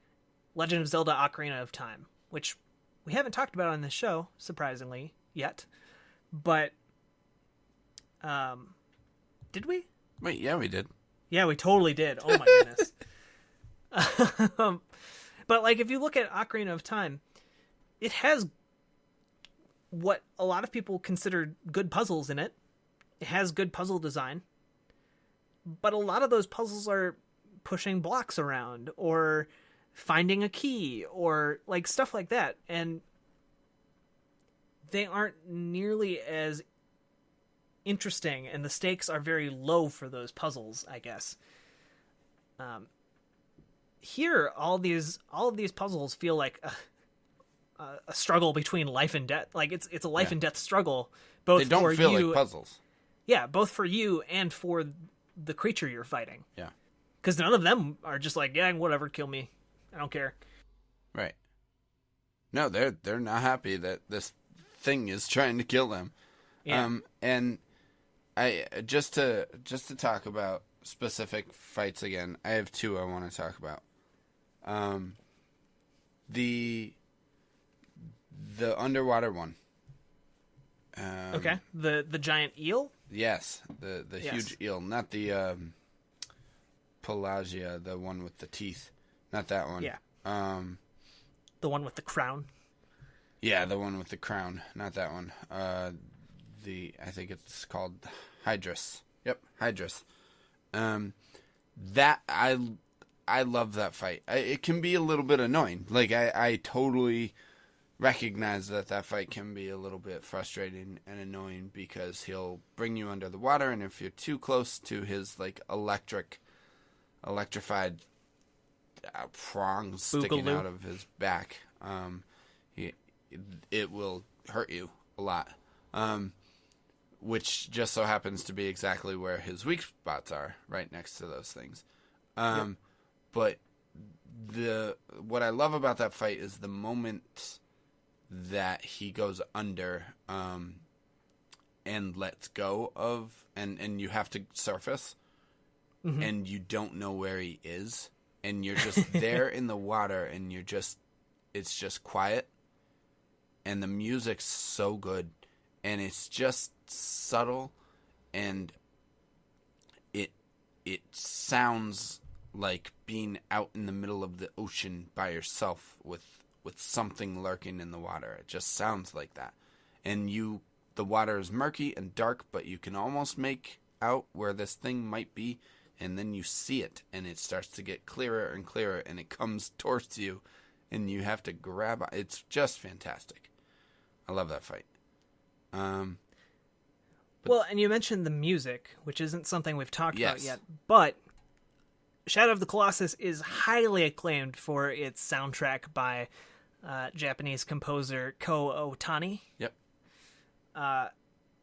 S1: Legend of Zelda: Ocarina of Time, which we haven't talked about on this show, surprisingly, yet. But, did we?
S2: Wait, yeah, we did.
S1: Yeah, we totally did. Oh my goodness. But, like, if you look at Ocarina of Time, it has what a lot of people consider good puzzles in it. It has good puzzle design. But a lot of those puzzles are pushing blocks around or finding a key or, like, stuff like that. And they aren't nearly as interesting, and the stakes are very low for those puzzles, I guess. Here, all of these puzzles feel like a struggle between life and death. Like it's a life and death struggle. Both
S2: they don't
S1: for
S2: feel
S1: you,
S2: like puzzles.
S1: Yeah, both for you and for the creature you're fighting.
S2: Yeah,
S1: because none of them are just like, yeah, whatever, kill me, I don't care.
S2: Right. No, they're not happy that this thing is trying to kill them.
S1: Yeah.
S2: And I just to talk about specific fights again, I have two I want to talk about. The underwater one.
S1: Okay. The giant eel?
S2: Yes, the
S1: Yes.
S2: huge eel, not the Pelagia, the one with the teeth, not that one.
S1: Yeah. The one with the crown.
S2: Yeah, the one with the crown, not that one. I think it's called Hydrus. Yep, Hydrus. That I love that fight. It can be a little bit annoying. Like I totally recognize that fight can be a little bit frustrating and annoying because he'll bring you under the water, and if you're too close to his like electrified prongs sticking
S1: Boogaloo.
S2: out of his back, it will hurt you a lot. Which just so happens to be exactly where his weak spots are, right next to those things. But what I love about that fight is the moment that he goes under and lets go of, and you have to surface, and you don't know where he is, and you're just there in the water, and it's just quiet, and the music's so good, and it's just subtle, and it sounds like being out in the middle of the ocean by yourself with something lurking in the water. It just sounds like that. And the water is murky and dark, but you can almost make out where this thing might be, and then you see it, and it starts to get clearer and clearer, and it comes towards you, and you have to grab it. It's just fantastic. I love that fight.
S1: Well, and you mentioned the music, which isn't something we've talked about
S2: Yes.
S1: yet, but Shadow of the Colossus is highly acclaimed for its soundtrack by Japanese composer Ko Otani.
S2: Yep.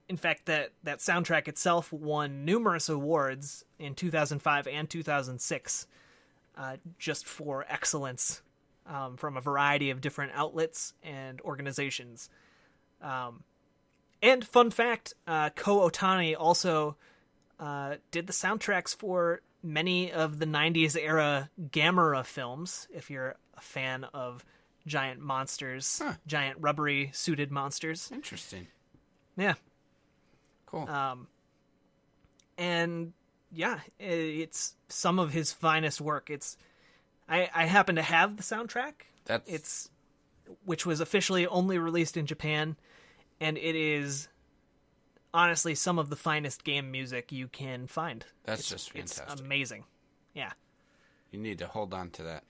S1: In fact, that soundtrack itself won numerous awards in 2005 and 2006 just for excellence from a variety of different outlets and organizations. And fun fact, Ko Otani also did the soundtracks for many of the 90s era Gamera films, if you're a fan of giant monsters, giant rubbery suited monsters.
S2: Interesting.
S1: Yeah.
S2: Cool.
S1: And yeah, it's some of his finest work. I happen to have the soundtrack. Which was officially only released in Japan, and it is honestly some of the finest game music you can find.
S2: That's just fantastic.
S1: It's amazing. Yeah.
S2: You need to hold on to that.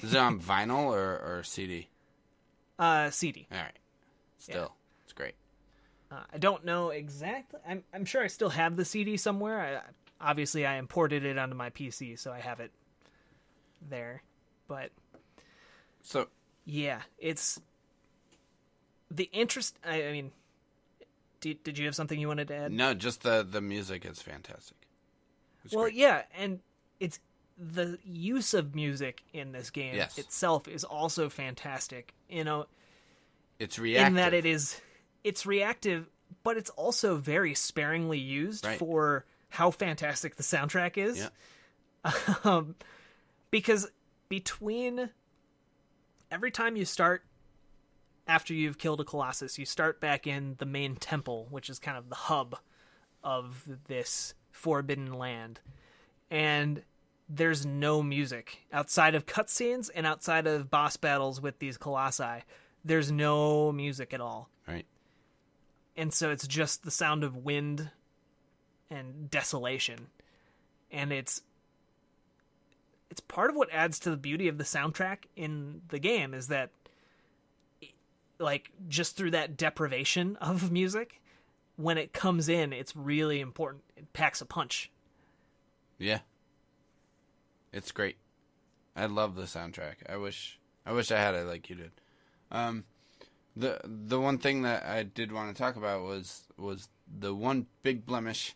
S2: Is it on vinyl or CD?
S1: CD.
S2: All right. Still, it's great.
S1: I don't know exactly. I'm sure I still have the CD somewhere. Obviously, I imported it onto my PC, so I have it there. But
S2: So
S1: yeah, it's the interest. I mean, did you have something you wanted to add?
S2: no, just the music is fantastic. It's
S1: Well,
S2: great.
S1: yeah, and it's the use of music in this game
S2: Yes.
S1: itself is also fantastic. You know,
S2: It's reactive.
S1: in that it's reactive, but it's also very sparingly used
S2: Right.
S1: for how fantastic the soundtrack is.
S2: Yeah.
S1: Because between every time you start after you've killed a Colossus, you start back in the main temple, which is kind of the hub of this forbidden land. And there's no music outside of cutscenes and outside of boss battles with these colossi. There's no music at all.
S2: Right.
S1: And so it's just the sound of wind and desolation. And it's part of what adds to the beauty of the soundtrack in the game is that, like, just through that deprivation of music, when it comes in, it's really important. It packs a punch.
S2: Yeah. It's great. I love the soundtrack. I wish I had it like you did. The one thing that I did want to talk about was the one big blemish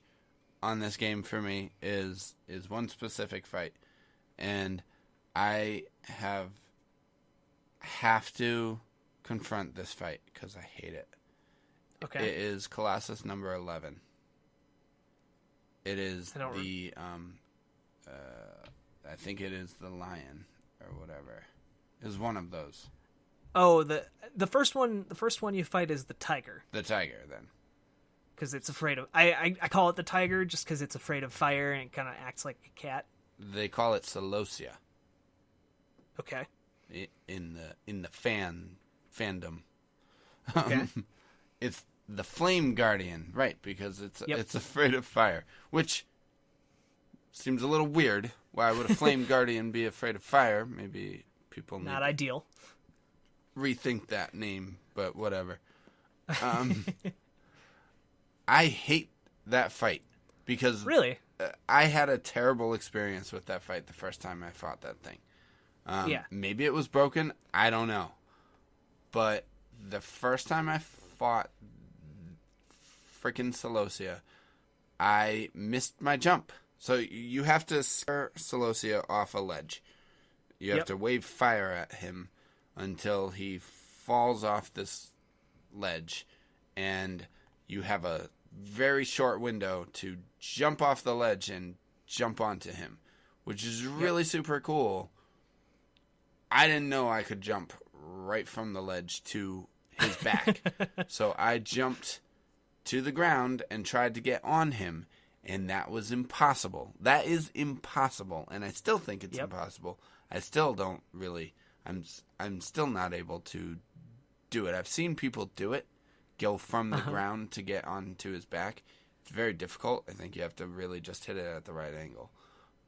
S2: on this game for me is one specific fight, and I have to confront this fight because I hate it.
S1: Okay.
S2: It is Colossus number 11. It is I think it is the lion or whatever. Is one of those.
S1: Oh, the first one you fight is the tiger.
S2: The tiger, then.
S1: Because it's afraid of... I call it the tiger just because it's afraid of fire and it kind of acts like a cat.
S2: They call it Celosia.
S1: Okay.
S2: In the fandom.
S1: Okay.
S2: It's the flame guardian, right? Because it's
S1: Yep.
S2: it's afraid of fire, which seems a little weird. Why would a flame guardian be afraid of fire? Maybe people need
S1: Not ideal.
S2: rethink that name, but whatever. I hate that fight because
S1: Really?
S2: I had a terrible experience with that fight the first time I fought that thing.
S1: Yeah.
S2: Maybe it was broken. I don't know. But the first time I fought freaking Celosia, I missed my jump. So you have to scare Celosia off a ledge. You have to wave fire at him until he falls off this ledge, and you have a very short window to jump off the ledge and jump onto him, which is really super cool. I didn't know I could jump right from the ledge to his back. So I jumped to the ground and tried to get on him, and that was impossible. That is impossible, and I still think it's impossible. I still don't really... I'm still not able to do it. I've seen people do it, go from the ground to get onto his back. It's very difficult. I think you have to really just hit it at the right angle.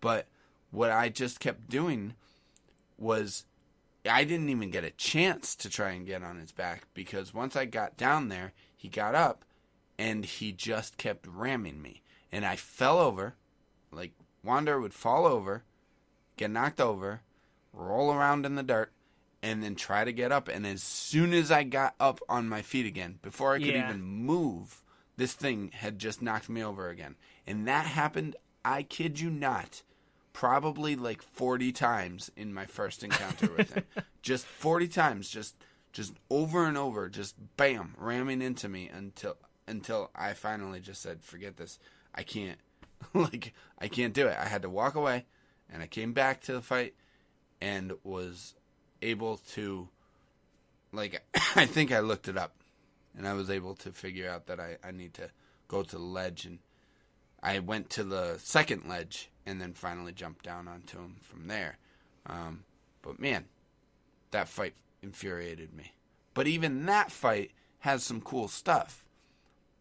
S2: But what I just kept doing was I didn't even get a chance to try and get on his back, because once I got down there, he got up and he just kept ramming me. And I fell over, like Wander would fall over, get knocked over, roll around in the dirt, and then try to get up. And as soon as I got up on my feet again, before I could even move, this thing had just knocked me over again. And that happened, I kid you not, probably like 40 times in my first encounter with him. Just 40 times, just over and over, just bam, ramming into me until I finally just said, forget this. I can't, I can't do it. I had to walk away, and I came back to the fight and was able to, I think I looked it up, and I was able to figure out that I need to go to the ledge, and I went to the second ledge and then finally jumped down onto him from there. But man, that fight infuriated me. But even that fight has some cool stuff.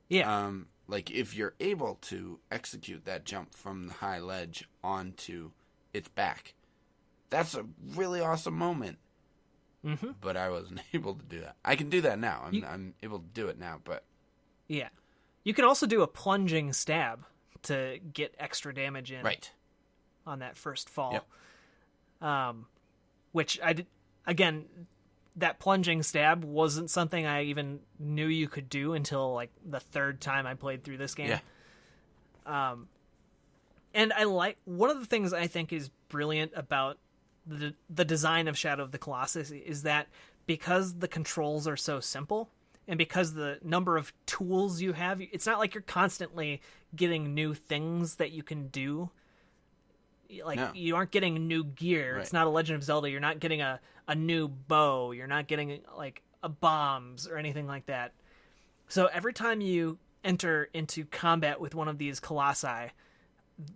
S1: Yeah.
S2: Like if you're able to execute that jump from the high ledge onto its back, that's a really awesome moment.
S1: Mm-hmm.
S2: But I wasn't able to do that. I can do that now. I'm able to do it now, but...
S1: Yeah. You can also do a plunging stab to get extra damage in on that first fall.
S2: Yep.
S1: Which I did... Again, that plunging stab wasn't something I even knew you could do until, like, the third time I played through this game.
S2: Yeah.
S1: And I like... One of the things I think is brilliant about the design of Shadow of the Colossus is that because the controls are so simple, and because the number of tools you have, it's not like you're constantly getting new things that you can do. Like,
S2: No.
S1: you aren't getting new gear.
S2: Right.
S1: It's not a Legend of Zelda. You're not getting a new bow. You're not getting, like, a bombs or anything like that. So every time you enter into combat with one of these colossi,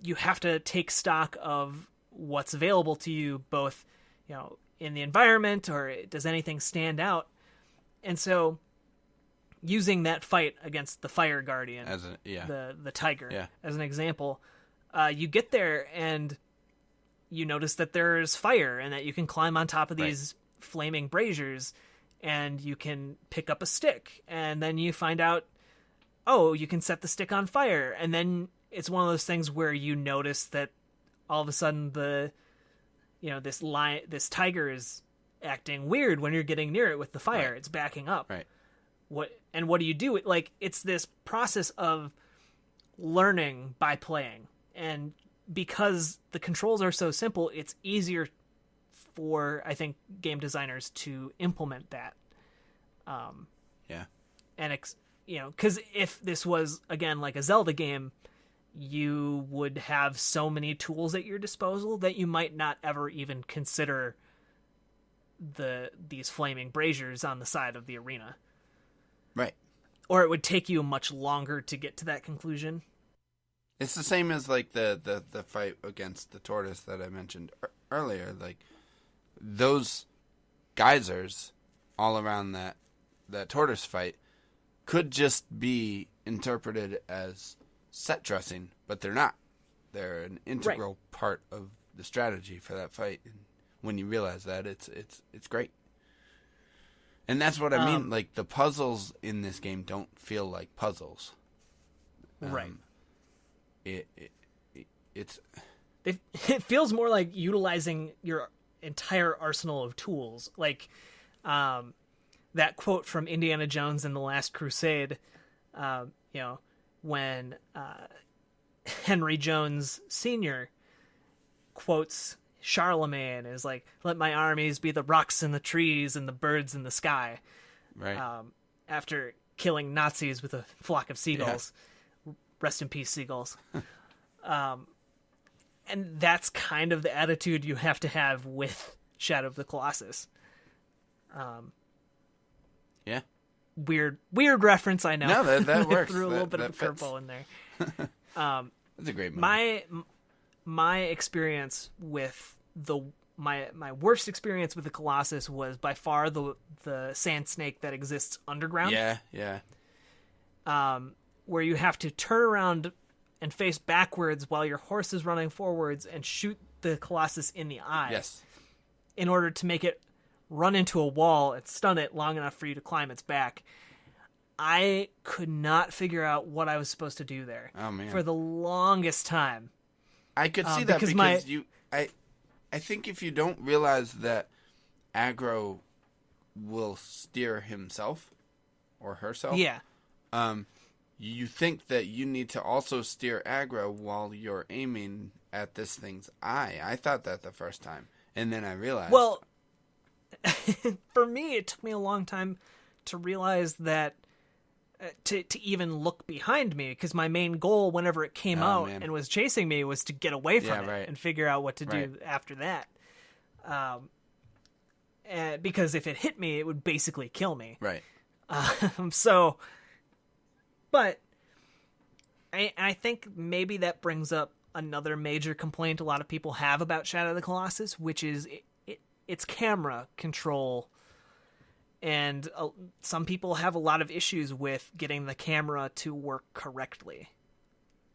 S1: you have to take stock of what's available to you, both, in the environment, or does anything stand out? And so, using that fight against the Fire Guardian, the tiger, as an example, you get there and you notice that there's fire and that you can climb on top of these flaming braziers, and you can pick up a stick, and then you find out, oh, you can set the stick on fire, and then it's one of those things where you notice that all of a sudden this tiger is acting weird when you're getting near it with the fire. It's backing up.
S2: Right.
S1: What do you do? Like, it's this process of learning by playing, and because the controls are so simple, it's easier for, I think, game designers to implement that. And because if this was, again, like a Zelda game, you would have so many tools at your disposal that you might not ever even consider these flaming braziers on the side of the arena.
S2: Right.
S1: Or it would take you much longer to get to that conclusion.
S2: It's the same as, like, the fight against the tortoise that I mentioned earlier. Like, those geysers all around that tortoise fight could just be interpreted as set dressing, but they're not. They're an integral part of the strategy for that fight. And when you realize that, it's great. And that's what I mean. Like, the puzzles in this game don't feel like puzzles.
S1: Right.
S2: It
S1: feels more like utilizing your entire arsenal of tools. Like, that quote from Indiana Jones in The Last Crusade, when Henry Jones Sr. quotes Charlemagne, is like, "Let my armies be the rocks and the trees and the birds in the sky."
S2: Right.
S1: After killing Nazis with a flock of seagulls. Yeah. Rest in peace, seagulls. And that's kind of the attitude you have to have with Shadow of the Colossus.
S2: Yeah.
S1: Weird reference, I know.
S2: No, that works.
S1: Threw a little bit of a curveball in there.
S2: It's a great movie.
S1: My experience with my worst experience with the Colossus was by far the sand snake that exists underground.
S2: Yeah.
S1: Where you have to turn around and face backwards while your horse is running forwards and shoot the Colossus in the eye.
S2: Yes.
S1: In order to make it run into a wall and stun it long enough for you to climb its back. I could not figure out what I was supposed to do there.
S2: Oh, man.
S1: For the longest time.
S2: I could see that because I think if you don't realize that aggro will steer himself or herself.
S1: Yeah.
S2: You think that you need to also steer aggro while you're aiming at this thing's eye. I thought that the first time. And then I realized.
S1: Well, for me, it took me a long time to realize that, to even look behind me, because my main goal whenever it came out and was chasing me was to get away from it and figure out what to do after that. Because if it hit me, it would basically kill me.
S2: Right.
S1: But I think maybe that brings up another major complaint a lot of people have about Shadow of the Colossus, which is its camera control. And some people have a lot of issues with getting the camera to work correctly.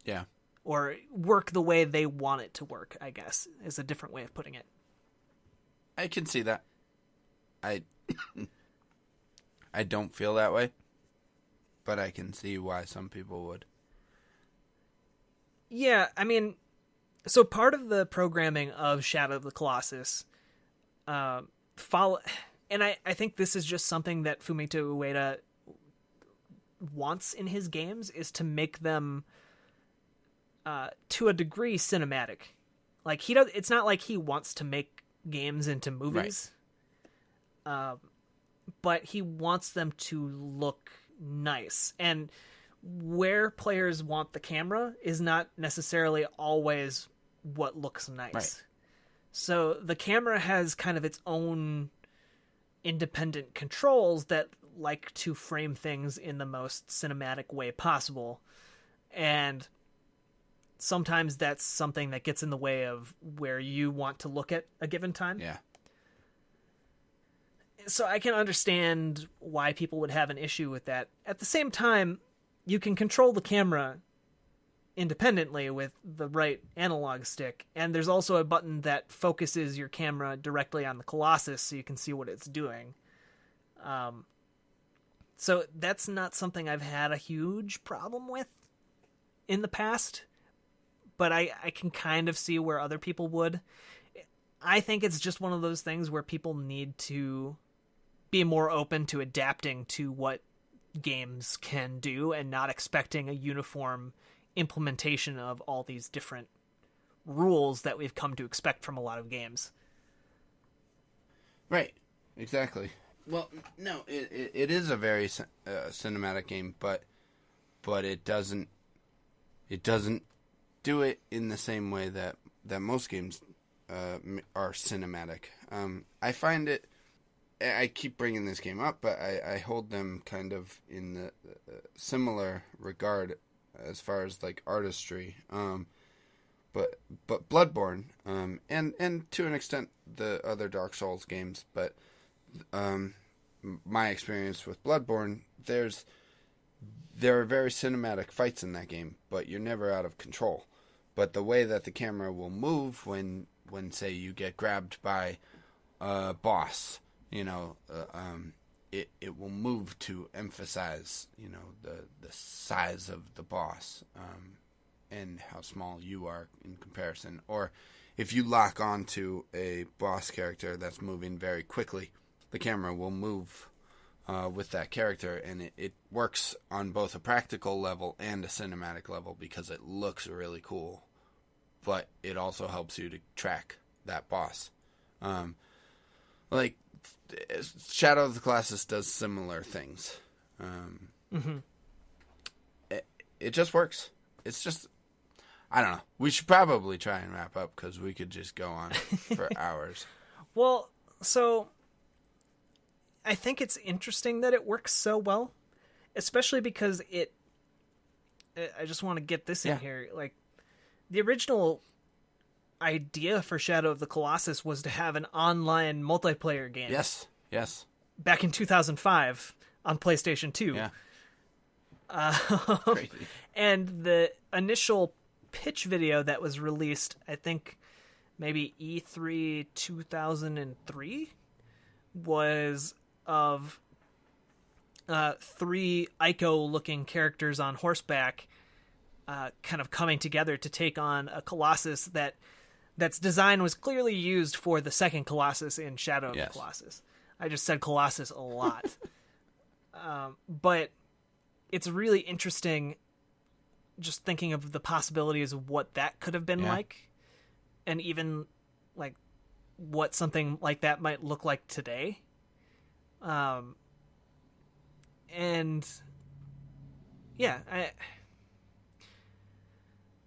S2: Yeah.
S1: Or work the way they want it to work, I guess, is a different way of putting it.
S2: I can see that. I don't feel that way, but I can see why some people would.
S1: Yeah, I mean, so part of the programming of Shadow of the Colossus and I think this is just something that Fumito Ueda wants in his games, is to make them to a degree cinematic. Like, it's not like he wants to make games into movies. but he wants them to look nice. And where players want the camera is not necessarily always what looks nice. Right. So the camera has kind of its own independent controls that like to frame things in the most cinematic way possible. And sometimes that's something that gets in the way of where you want to look at a given time.
S2: Yeah.
S1: So I can understand why people would have an issue with that. At the same time, you can control the camera independently with the right analog stick, and there's also a button that focuses your camera directly on the Colossus so you can see what it's doing. So that's not something I've had a huge problem with in the past, but I can kind of see where other people would. I think it's just one of those things where people need to be more open to adapting to what games can do and not expecting a uniform implementation of all these different rules that we've come to expect from a lot of games.
S2: Right. Exactly. Well, no, it is a very cinematic game, but it doesn't do it in the same way that most games are cinematic. I find it. I keep bringing this game up, but I hold them kind of in the similar regard as far as like artistry. But Bloodborne, and to an extent the other Dark Souls games, but my experience with Bloodborne, there are very cinematic fights in that game, but you're never out of control. But the way that the camera will move when say you get grabbed by a boss, it will move to emphasize, the size of the boss, and how small you are in comparison. Or if you lock onto a boss character that's moving very quickly, the camera will move with that character, and it works on both a practical level and a cinematic level because it looks really cool, but it also helps you to track that boss. Like Shadow of the Colossus does similar things. It just works. It's just, I don't know. We should probably try and wrap up because we could just go on for hours.
S1: Well, so I think it's interesting that it works so well, especially because I just want to get this in here. Like, the original idea for Shadow of the Colossus was to have an online multiplayer game.
S2: Yes.
S1: Back in 2005 on PlayStation 2.
S2: Yeah.
S1: Crazy. And the initial pitch video that was released, I think maybe E3 2003, was of 3 Ico-looking characters on horseback kind of coming together to take on a Colossus that's design was clearly used for the second Colossus in Shadow of the Colossus. I just said Colossus a lot. But it's really interesting just thinking of the possibilities of what that could have been like, and even like what something like that might look like today. And yeah,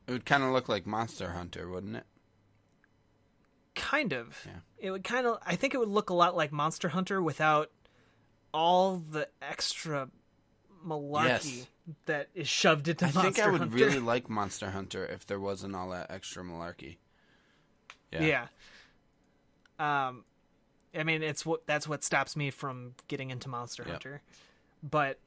S2: it would kind of look like Monster Hunter, wouldn't it?
S1: Kind of.
S2: Yeah.
S1: It would kind of. I think it would look a lot like Monster Hunter without all the extra malarkey that is shoved into Monster Hunter.
S2: I think I would really like Monster Hunter if there wasn't all that extra malarkey.
S1: Yeah. I mean, that's what stops me from getting into Monster Hunter. But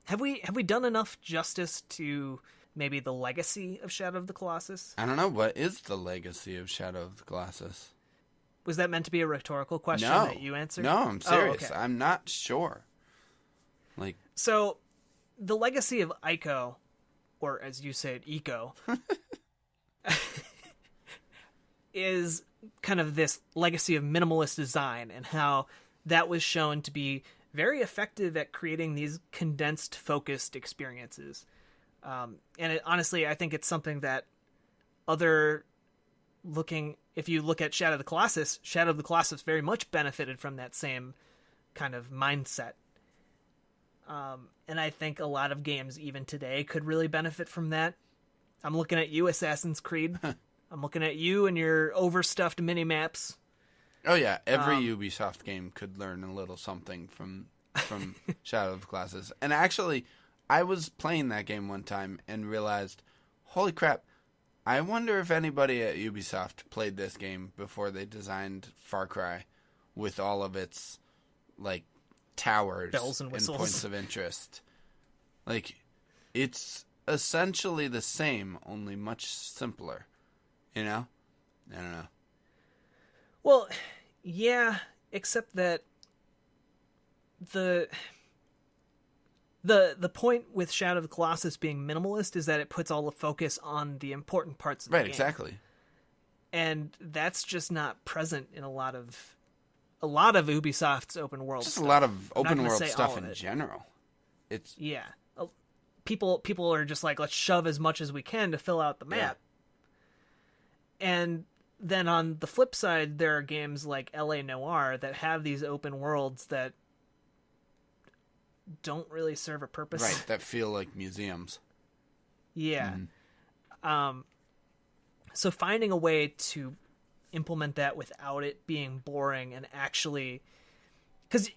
S1: have we done enough justice to maybe the legacy of Shadow of the Colossus?
S2: I don't know. What is the legacy of Shadow of the Colossus?
S1: Was that meant to be a rhetorical question that you answered?
S2: No, I'm serious.
S1: Oh, okay.
S2: I'm not sure.
S1: So, the legacy of Ico, or as you said, Eco, is kind of this legacy of minimalist design and how that was shown to be very effective at creating these condensed, focused experiences. And honestly, I think it's something that other looking if you look at Shadow of the Colossus very much benefited from that same kind of mindset. And I think a lot of games even today could really benefit from that. I'm looking at you, Assassin's Creed. I'm looking at you and your overstuffed mini-maps.
S2: Oh, yeah. Every Ubisoft game could learn a little something from Shadow of the Colossus. And actually, I was playing that game one time and realized, holy crap, I wonder if anybody at Ubisoft played this game before they designed Far Cry with all of its, like, towers
S1: bells and whistles
S2: and points of interest. Like, it's essentially the same, only much simpler. You know? I don't know.
S1: Well, yeah, except that the point with Shadow of the Colossus being minimalist is that it puts all the focus on the important parts of the game.
S2: Right, exactly.
S1: And that's just not present in a lot of Ubisoft's open world
S2: just
S1: stuff.
S2: A lot of open world
S1: say
S2: stuff
S1: all of
S2: in
S1: it.
S2: general. It's
S1: Yeah. People are just like, let's shove as much as we can to fill out the map. Yeah. And then on the flip side, there are games like LA Noire that have these open worlds that don't really serve a purpose.
S2: right, that feel like museums.
S1: Yeah. So finding a way to implement that without it being boring and actually... Because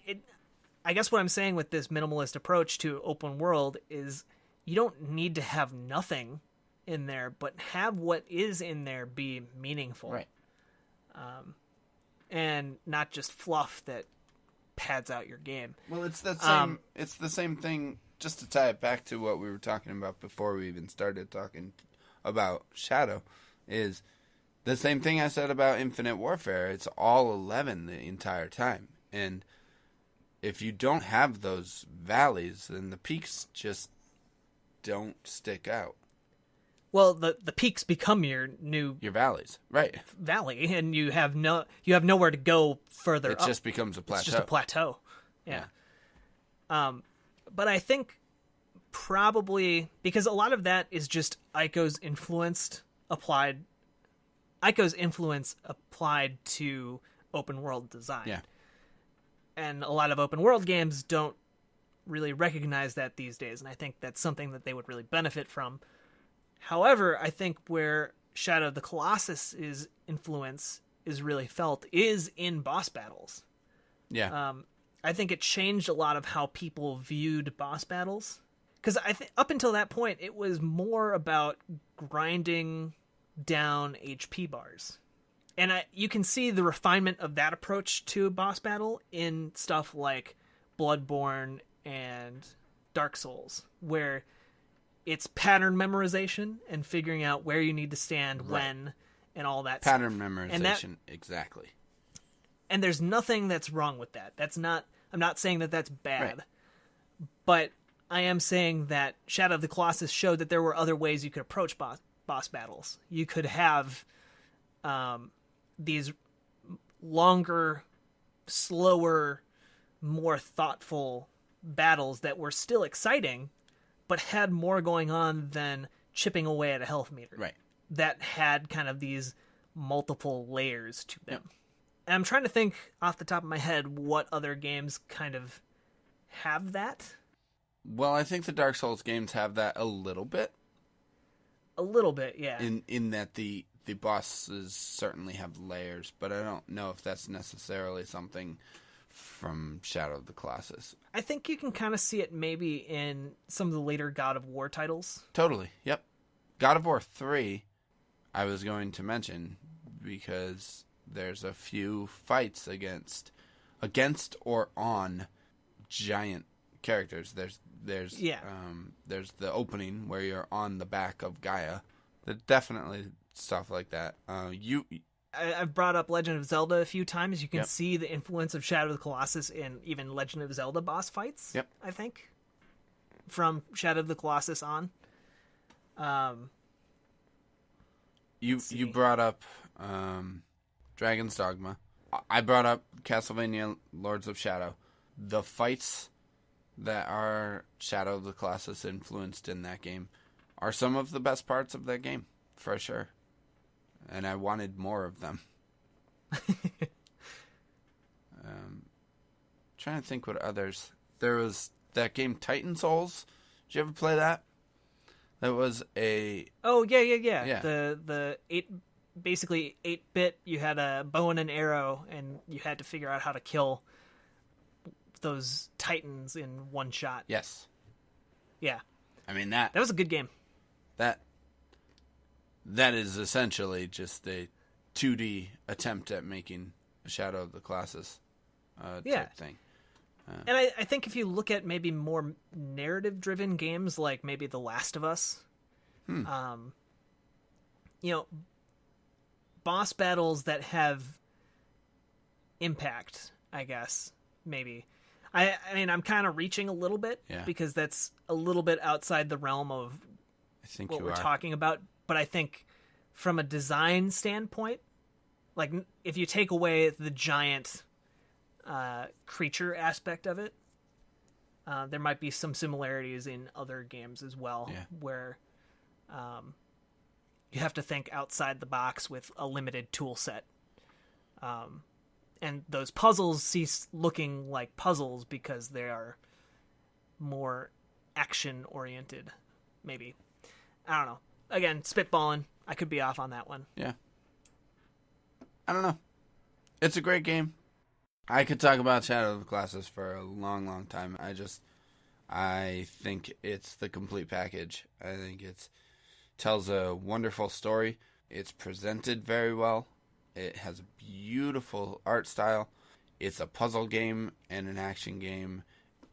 S1: I guess what I'm saying with this minimalist approach to open world is you don't need to have nothing in there, but have what is in there be meaningful.
S2: Right.
S1: And not just fluff that pads out your game.
S2: Well, it's that same. It's the same thing. Just to tie it back to what we were talking about before we even started talking about Shadow, is the same thing I said about Infinite Warfare. It's all 11 the entire time, and if you don't have those valleys, then the peaks just don't stick out.
S1: Well, the peaks become your
S2: valleys, right?
S1: Valley, and you have nowhere to go further.
S2: It
S1: up.
S2: just becomes a plateau.
S1: It's just a plateau. Yeah. But I think probably because a lot of that is just Ico's influence applied to open world design.
S2: Yeah.
S1: And a lot of open world games don't really recognize that these days, and I think that's something that they would really benefit from. However, I think where Shadow of the Colossus' influence is really felt is in boss battles.
S2: Yeah.
S1: I think it changed a lot of how people viewed boss battles. Because up until that point, it was more about grinding down HP bars. And you can see the refinement of that approach to a boss battle in stuff like Bloodborne and Dark Souls, where it's pattern memorization and figuring out where you need to stand when and all that
S2: pattern
S1: stuff.
S2: memorization, exactly.
S1: And there's nothing that's wrong with that. I'm not saying that that's bad.
S2: Right.
S1: But I am saying that Shadow of the Colossus showed that there were other ways you could approach boss battles. You could have these longer, slower, more thoughtful battles that were still exciting, but had more going on than chipping away at a health meter.
S2: Right.
S1: That had kind of these multiple layers to them.
S2: Yep.
S1: And I'm trying to think off the top of my head what other games kind of have that.
S2: Well, I think the Dark Souls games have that a little bit.
S1: A little bit, yeah.
S2: In that the bosses certainly have layers, but I don't know if that's necessarily something from Shadow of the Colossus.
S1: I think you can kind of see it maybe in some of the later God of War titles.
S2: Totally, yep. God of War 3, I was going to mention, because there's a few fights against or on giant characters. There's the opening where you're on the back of Gaia. There's definitely stuff like that.
S1: I've brought up Legend of Zelda a few times. You can see the influence of Shadow of the Colossus in even Legend of Zelda boss fights.
S2: Yep.
S1: I think from Shadow of the Colossus on.
S2: You brought up Dragon's Dogma. I brought up Castlevania Lords of Shadow. The fights that are Shadow of the Colossus influenced in that game are some of the best parts of that game, for sure. And I wanted more of them. Trying to think what others. There was that game Titan Souls. Did you ever play that? That was a...
S1: Oh, yeah. The basically 8-bit, you had a bow and an arrow, and you had to figure out how to kill those titans in one shot.
S2: Yes.
S1: Yeah.
S2: I mean, that
S1: was a good game.
S2: That is essentially just a 2D attempt at making a Shadow of the Colossus type thing.
S1: And I think if you look at maybe more narrative-driven games, like maybe The Last of Us, boss battles that have impact, I guess, maybe. I mean, I'm kind of reaching a little bit, because that's a little bit outside the realm of what we're talking about. But I think from a design standpoint, like if you take away the giant creature aspect of it, there might be some similarities in other games as well, where you have to think outside the box with a limited tool set. And those puzzles cease looking like puzzles because they are more action-oriented, maybe. I don't know. Again, spitballing. I could be off on that one.
S2: Yeah. I don't know. It's a great game. I could talk about Shadow of the Colossus for a long, long time. I think it's the complete package. I think it tells a wonderful story. It's presented very well. It has a beautiful art style. It's a puzzle game and an action game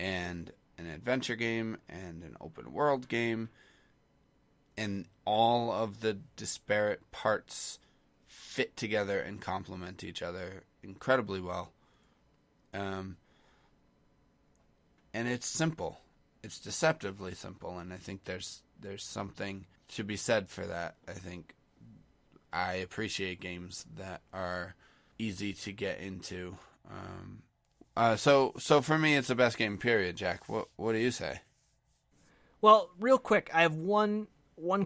S2: and an adventure game and an open world game. And all of the disparate parts fit together and complement each other incredibly well. And it's simple. It's deceptively simple, and I think there's something to be said for that. I think I appreciate games that are easy to get into. So for me, it's the best game, period, Jack. What do you say?
S1: Well, real quick, I have one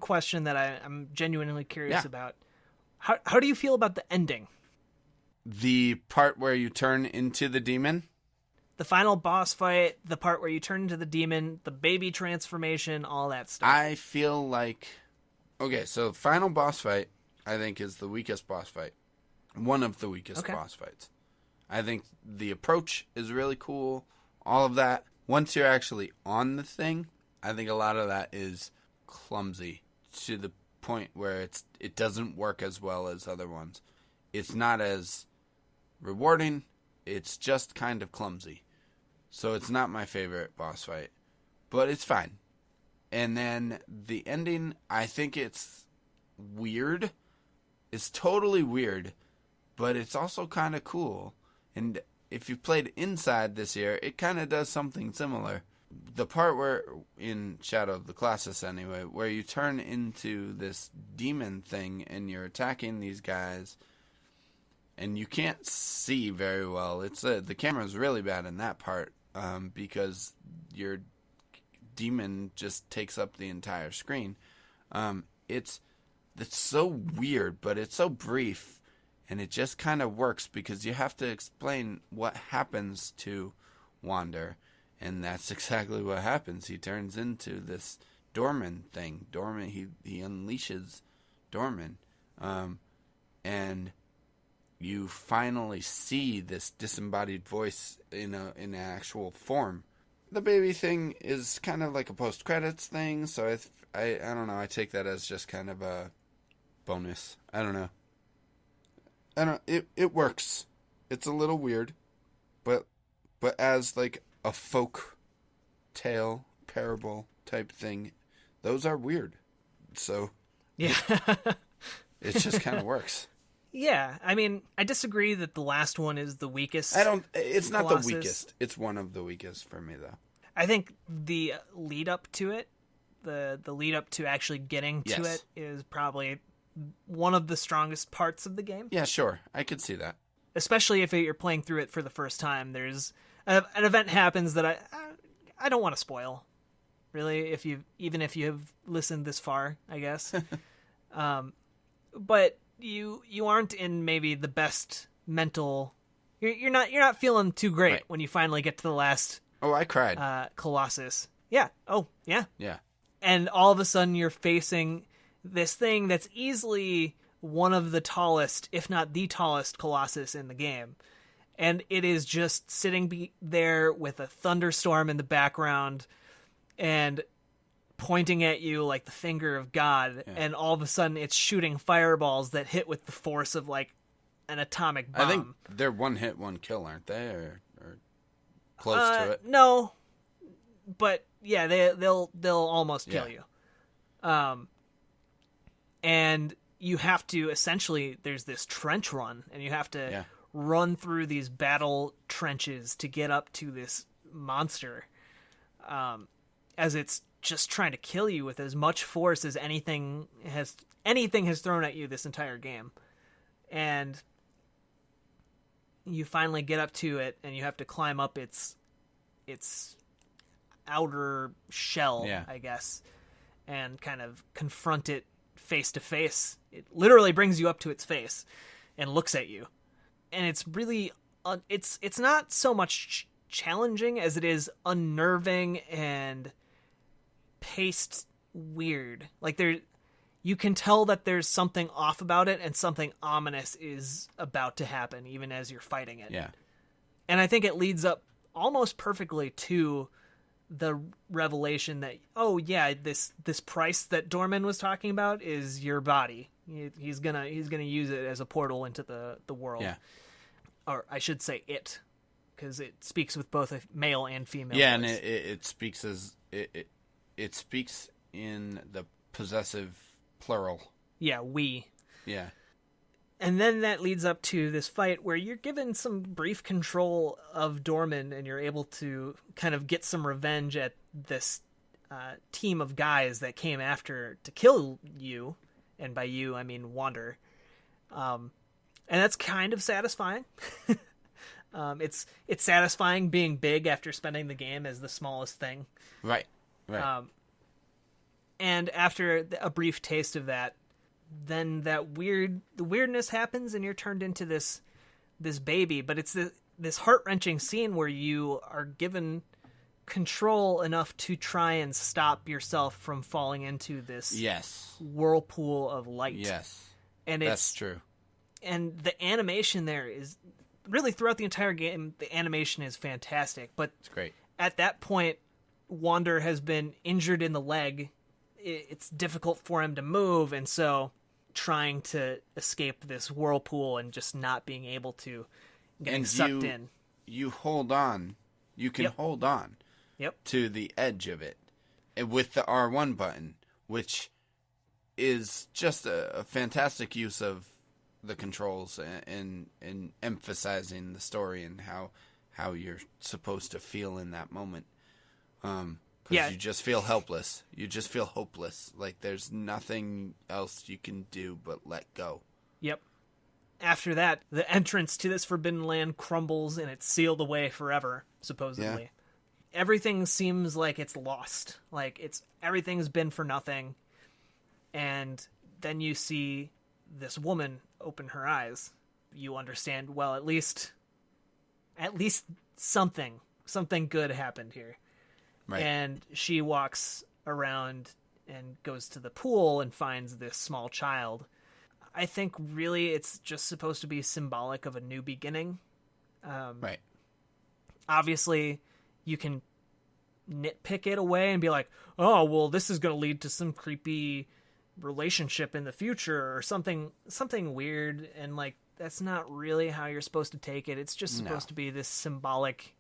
S1: question that I'm genuinely curious about. How do you feel about the ending?
S2: The part where you turn into the demon?
S1: The final boss fight, the part where you turn into the demon, the baby transformation, all that stuff.
S2: I feel like... Okay, so final boss fight, I think, is the weakest boss fight. One of the weakest boss fights. I think the approach is really cool, all of that. Once you're actually on the thing, I think a lot of that is clumsy to the point where it doesn't work as well as other ones. It's not as rewarding. It's just kind of clumsy. So it's not my favorite boss fight. But it's fine. And then the ending, I think it's weird. It's totally weird. But it's also kind of cool. And if you played Inside this year, it kind of does something similar. The part where, in Shadow of the Colossus anyway, where you turn into this demon thing and you're attacking these guys... And you can't see very well. The camera's really bad in that part because your demon just takes up the entire screen. It's so weird, but it's so brief, and it just kind of works because you have to explain what happens to Wander, and that's exactly what happens. He turns into this Dorman thing. He unleashes Dorman, and you finally see this disembodied voice in an actual form. The baby thing is kind of like a post-credits thing, so I don't know. I take that as just kind of a bonus. I don't know. It works. It's a little weird, but as like a folk tale, parable type thing, those are weird. So
S1: yeah,
S2: it just kind of works.
S1: Yeah, I mean, I disagree that the last one is the weakest.
S2: It's not
S1: Colossus.
S2: The weakest. It's one of the weakest for me, though.
S1: I think the lead up to it, the lead up to actually getting to it, is probably one of the strongest parts of the game.
S2: Yeah, sure, I could see that.
S1: Especially if you're playing through it for the first time. There's an event happens that I don't want to spoil, really. Even if you have listened this far, I guess. But. You aren't in maybe the best mental. You're not feeling too great
S2: Right.
S1: when you finally get to the last
S2: Oh, I cried.
S1: Colossus. Yeah. Oh, yeah.
S2: Yeah.
S1: And all of a sudden you're facing this thing that's easily one of the tallest, if not the tallest, Colossus in the game. And it is just sitting there with a thunderstorm in the background and pointing at you like the finger of God. Yeah. And all of a sudden it's shooting fireballs that hit with the force of like an atomic bomb.
S2: I think they're one hit, one kill, aren't they? Or close to it?
S1: No. But yeah, they'll almost kill you. And you have to essentially, there's this trench run, and you have to run through these battle trenches to get up to this monster, as it's just trying to kill you with as much force as anything has thrown at you this entire game. And you finally get up to it, and you have to climb up its outer shell, I guess, and kind of confront it face to face. It literally brings you up to its face and looks at you, and it's really it's not so much challenging as it is unnerving and paced weird. Like you can tell that there's something off about it, and something ominous is about to happen even as you're fighting it.
S2: Yeah.
S1: And I think it leads up almost perfectly to the revelation that, oh yeah, this price that Dorman was talking about is your body. He's gonna use it as a portal into the world. Yeah. Or I should say it, because it speaks with both a male and female voice.
S2: And it speaks as it speaks in the possessive plural.
S1: Yeah, we.
S2: Yeah.
S1: And then that leads up to this fight where you're given some brief control of Dorman, and you're able to kind of get some revenge at this team of guys that came after to kill you. And by you, I mean Wander. And that's kind of satisfying. It's satisfying being big after spending the game as the smallest thing.
S2: Right.
S1: And after a brief taste of that, then the weirdness happens, and you're turned into this baby. But it's this heart-wrenching scene where you are given control enough to try and stop yourself from falling into this whirlpool of light.
S2: Yes,
S1: and
S2: that's true.
S1: And the animation there is really, throughout the entire game, the animation is fantastic. But
S2: it's great.
S1: At that point, Wander has been injured in the leg. It's difficult for him to move, and so trying to escape this whirlpool and just not being able to, getting sucked in.
S2: You hold on. You can hold on to the edge of it with the R1 button, which is just a fantastic use of the controls and emphasizing the story and how you're supposed to feel in that moment. Because you just feel helpless. You just feel hopeless. Like there's nothing else you can do but let go.
S1: Yep. After that, the entrance to this forbidden land crumbles, and it's sealed away forever, supposedly. Yeah. Everything seems like it's lost. Like everything's been for nothing. And then you see this woman open her eyes. You understand, well, at least something good happened here. Right. And she walks around and goes to the pool and finds this small child. I think really it's just supposed to be symbolic of a new beginning.
S2: Right.
S1: Obviously, you can nitpick it away and be like, oh, well, this is going to lead to some creepy relationship in the future or something weird. And like, that's not really how you're supposed to take it. It's just supposed to be this symbolic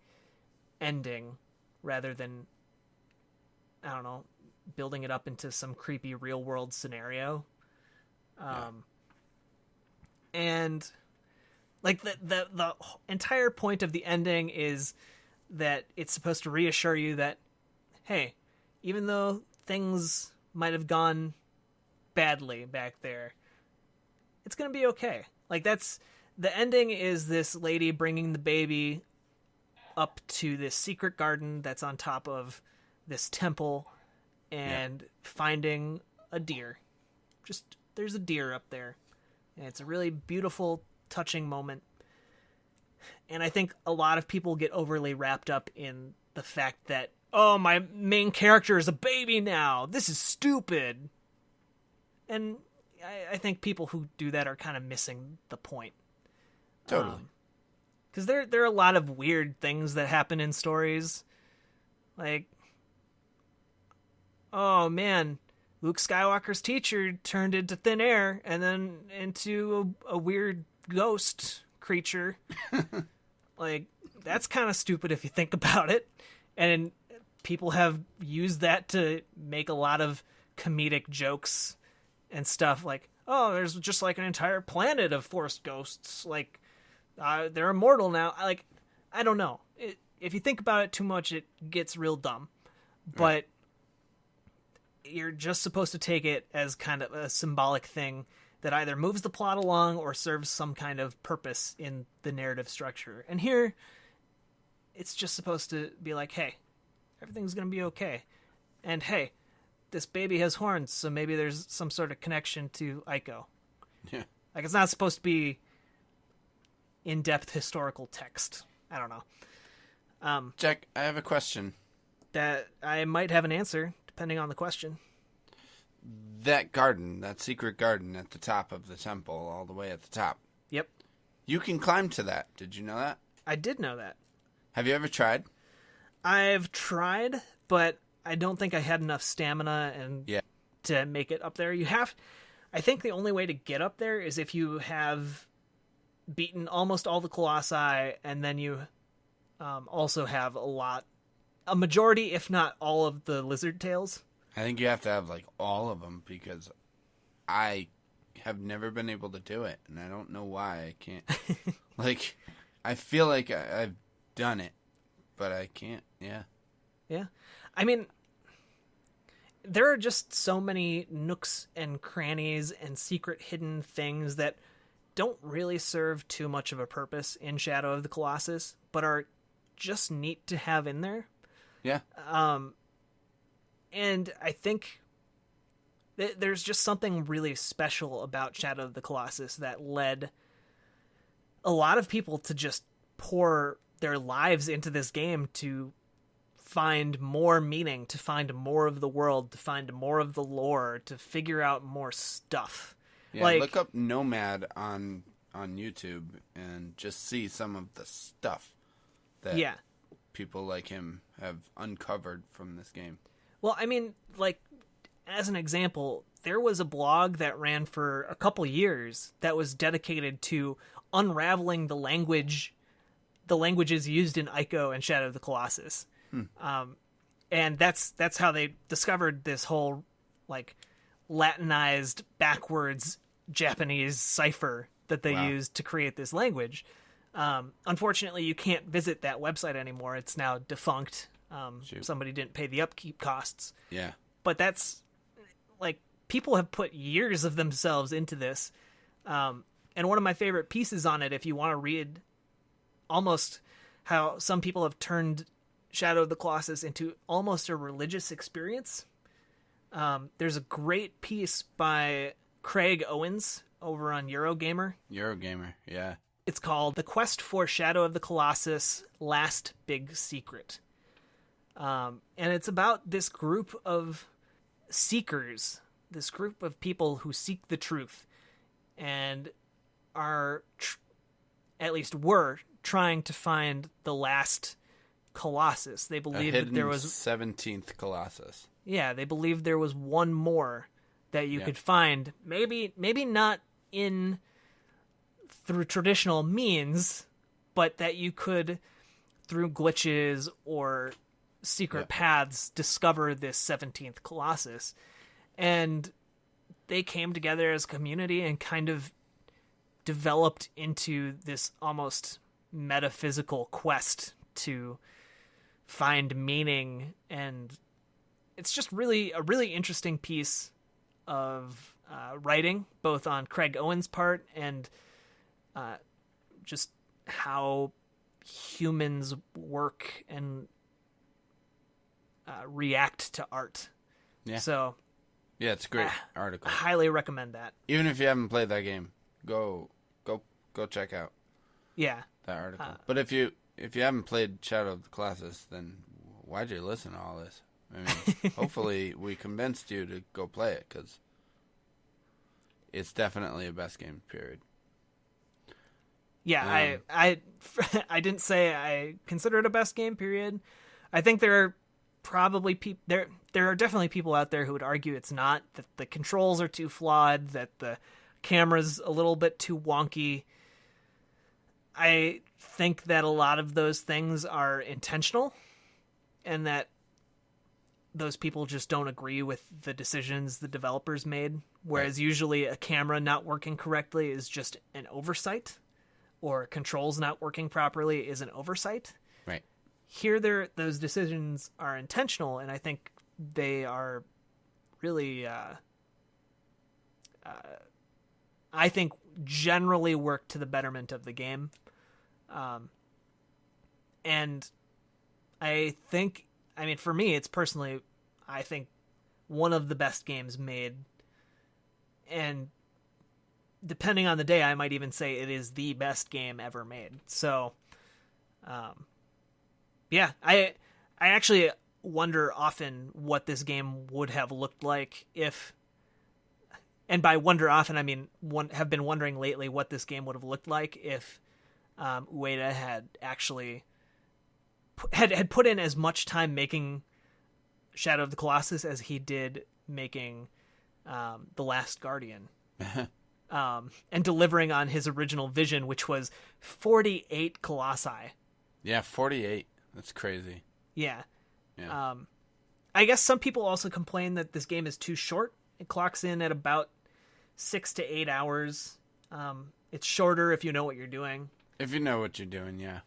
S1: ending rather than, I don't know, building it up into some creepy real world scenario. And like the entire point of the ending is that it's supposed to reassure you that, hey, even though things might have gone badly back there, it's going to be okay. Like that's the ending is this lady bringing the baby up to this secret garden that's on top of this temple and finding a deer. Just there's a deer up there. And it's a really beautiful, touching moment. And I think a lot of people get overly wrapped up in the fact that, oh, my main character is a baby now. This is stupid. And I think people who do that are kind of missing the point.
S2: Totally.
S1: Because there are a lot of weird things that happen in stories. Like, oh man, Luke Skywalker's teacher turned into thin air and then into a weird ghost creature. Like, that's kind of stupid if you think about it. And people have used that to make a lot of comedic jokes and stuff. Like, oh, there's just like an entire planet of Force ghosts. Like, they're immortal now. Like, I don't know. If you think about it too much, it gets real dumb. But you're just supposed to take it as kind of a symbolic thing that either moves the plot along or serves some kind of purpose in the narrative structure. And here, it's just supposed to be like, hey, everything's going to be okay. And hey, this baby has horns, so maybe there's some sort of connection to Ico.
S2: Yeah.
S1: Like, it's not supposed to be in-depth historical text. I don't know.
S2: Jack, I have a question.
S1: That I might have an answer, depending on the question.
S2: That garden, that secret garden at the top of the temple, all the way at the top.
S1: Yep.
S2: You can climb to that. Did you know that?
S1: I did know that.
S2: Have you ever tried?
S1: I've tried, but I don't think I had enough stamina to make it up there. I think the only way to get up there is if you have beaten almost all the Colossi, and then you also have a majority, if not all, of the lizard tails.
S2: I think you have to have, like, all of them, because I have never been able to do it, and I don't know why I can't. Like, I feel like I've done it, but I can't, yeah.
S1: Yeah. I mean, there are just so many nooks and crannies and secret hidden things that don't really serve too much of a purpose in Shadow of the Colossus, but are just neat to have in there.
S2: Yeah.
S1: And I think there's just something really special about Shadow of the Colossus that led a lot of people to just pour their lives into this game to find more meaning, to find more of the world, to find more of the lore, to figure out more stuff.
S2: Yeah, like, look up Nomad on YouTube and just see some of the stuff that people like him have uncovered from this game.
S1: Well, I mean, like, as an example, there was a blog that ran for a couple years that was dedicated to unraveling the languages used in Ico and Shadow of the Colossus. And that's how they discovered this whole, like, Latinized, backwards Japanese cipher that they used to create this language. Unfortunately, you can't visit that website anymore. It's now defunct. Somebody didn't pay the upkeep costs.
S2: Yeah.
S1: But that's, like, people have put years of themselves into this. And one of my favorite pieces on it, if you want to read almost how some people have turned Shadow of the Colossus into almost a religious experience, there's a great piece by Craig Owens over on Eurogamer.
S2: Eurogamer, yeah.
S1: It's called The Quest for Shadow of the Colossus Last Big Secret. And it's about this group of seekers, this group of people who seek the truth and are, at least were, trying to find the last Colossus. They believed that there was
S2: 17th Colossus.
S1: Yeah, they believed there was one more that you could find. Maybe not through traditional means, but that you could, through glitches or secret paths, discover this 17th Colossus. And they came together as a community and kind of developed into this almost metaphysical quest to find meaning. And it's just really a really interesting piece of writing, both on Craig Owens' part and just how humans work and react to art.
S2: Yeah.
S1: So,
S2: yeah, it's a great article.
S1: I highly recommend that.
S2: Even if you haven't played that game, go check out.
S1: Yeah.
S2: that article. But if you haven't played Shadow of the Colossus, then why'd you listen to all this? I mean, hopefully we convinced you to go play it, because it's definitely a best game, period.
S1: Yeah, I didn't say I consider it a best game, period. I think there are probably there are definitely people out there who would argue it's not, that the controls are too flawed, that the camera's a little bit too wonky. I think that a lot of those things are intentional, and that those people just don't agree with the decisions the developers made, whereas usually a camera not working correctly is just an oversight, or controls not working properly is an oversight.
S2: Right.
S1: Here, those decisions are intentional, and I think they are really, I think, generally work to the betterment of the game. And I think, I mean, for me, it's personally, I think, one of the best games made. And depending on the day, I might even say it is the best game ever made. So, yeah, I actually wonder often what this game would have looked like if, and by wonder often, I mean, have been wondering lately what this game would have looked like if Ueda had actually had put in as much time making Shadow of the Colossus as he did making The Last Guardian. And delivering on his original vision, which was 48 Colossi.
S2: Yeah, 48. That's crazy.
S1: Yeah.
S2: Yeah.
S1: I guess some people also complain that this game is too short. It clocks in at about 6 to 8 hours. It's shorter if you know what you're doing.
S2: If you know what you're doing, yeah.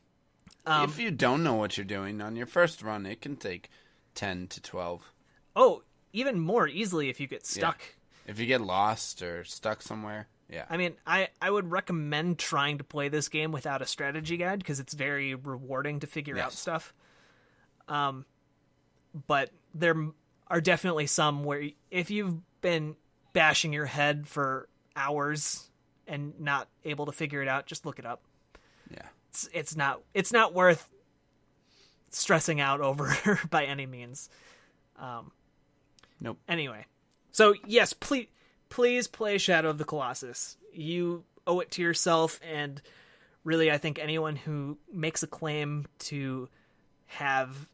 S2: If you don't know what you're doing, on your first run, it can take 10 to 12.
S1: Oh, even more easily if you get stuck.
S2: Yeah. If you get lost or stuck somewhere, yeah.
S1: I mean, I would recommend trying to play this game without a strategy guide, because it's very rewarding to figure out stuff. But there are definitely some where if you've been bashing your head for hours and not able to figure it out, just look it up.
S2: Yeah.
S1: It's not worth stressing out over by any means.
S2: Nope.
S1: Anyway, so yes, please play Shadow of the Colossus. You owe it to yourself, and really, I think anyone who makes a claim to have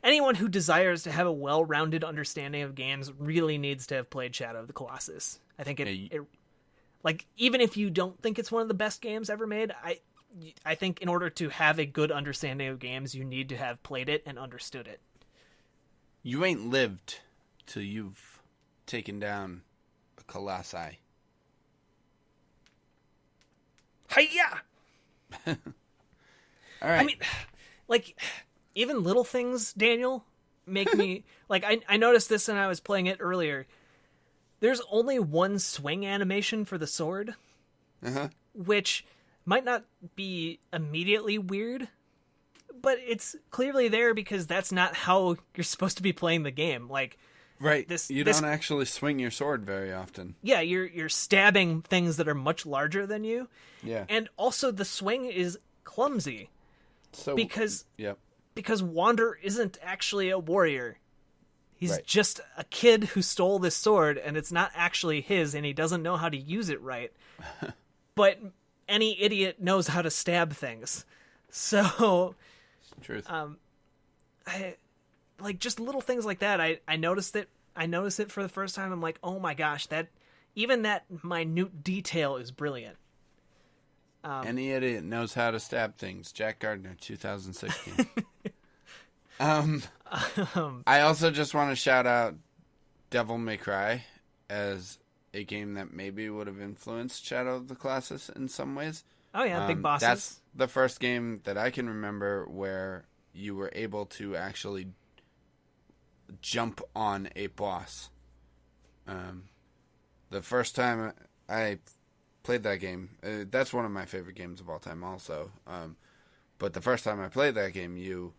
S1: anyone who desires to have a well-rounded understanding of games really needs to have played Shadow of the Colossus. I think it like, even if you don't think it's one of the best games ever made, I think in order to have a good understanding of games, you need to have played it and understood it.
S2: You ain't lived till you've taken down a Colossi.
S1: Hiya!
S2: All right.
S1: I mean, like, even little things, Daniel, make me... like, I noticed this when I was playing it earlier. There's only one swing animation for the sword, which might not be immediately weird, but it's clearly there because that's not how you're supposed to be playing the game. Like,
S2: right, you don't actually swing your sword very often.
S1: Yeah, you're stabbing things that are much larger than you.
S2: Yeah.
S1: And also the swing is clumsy.
S2: So
S1: because
S2: yep.
S1: Because Wander isn't actually a warrior. He's
S2: right.
S1: just a kid who stole this sword, and it's not actually his, and he doesn't know how to use it right. But any idiot knows how to stab things. So,
S2: truth.
S1: I like just little things like that. I noticed it. I noticed it for the first time. I'm like, oh my gosh, that minute detail is brilliant.
S2: Any idiot knows how to stab things. Jack Gardner, 2016. I also just want to shout out Devil May Cry as a game that maybe would have influenced Shadow of the Colossus in some ways.
S1: Oh yeah, big bosses.
S2: That's the first game that I can remember where you were able to actually jump on a boss. The first time I played that game, that's one of my favorite games of all time also. But the first time I played that game, you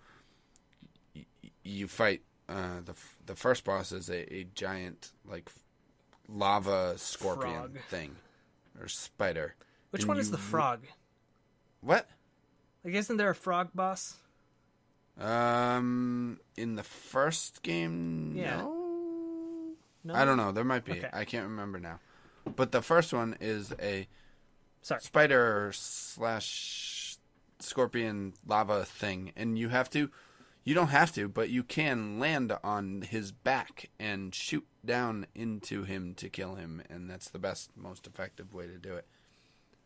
S2: fight the first boss is a giant like lava scorpion
S1: frog
S2: thing or spider.
S1: Which one is the frog?
S2: What?
S1: Like, isn't there a frog boss?
S2: In the first game,
S1: Yeah.
S2: no?
S1: No?
S2: I don't know. There might be.
S1: Okay.
S2: I can't remember now. But the first one is a spider / scorpion lava thing, and you don't have to, but you can land on his back and shoot down into him to kill him, and that's the best, most effective way to do it.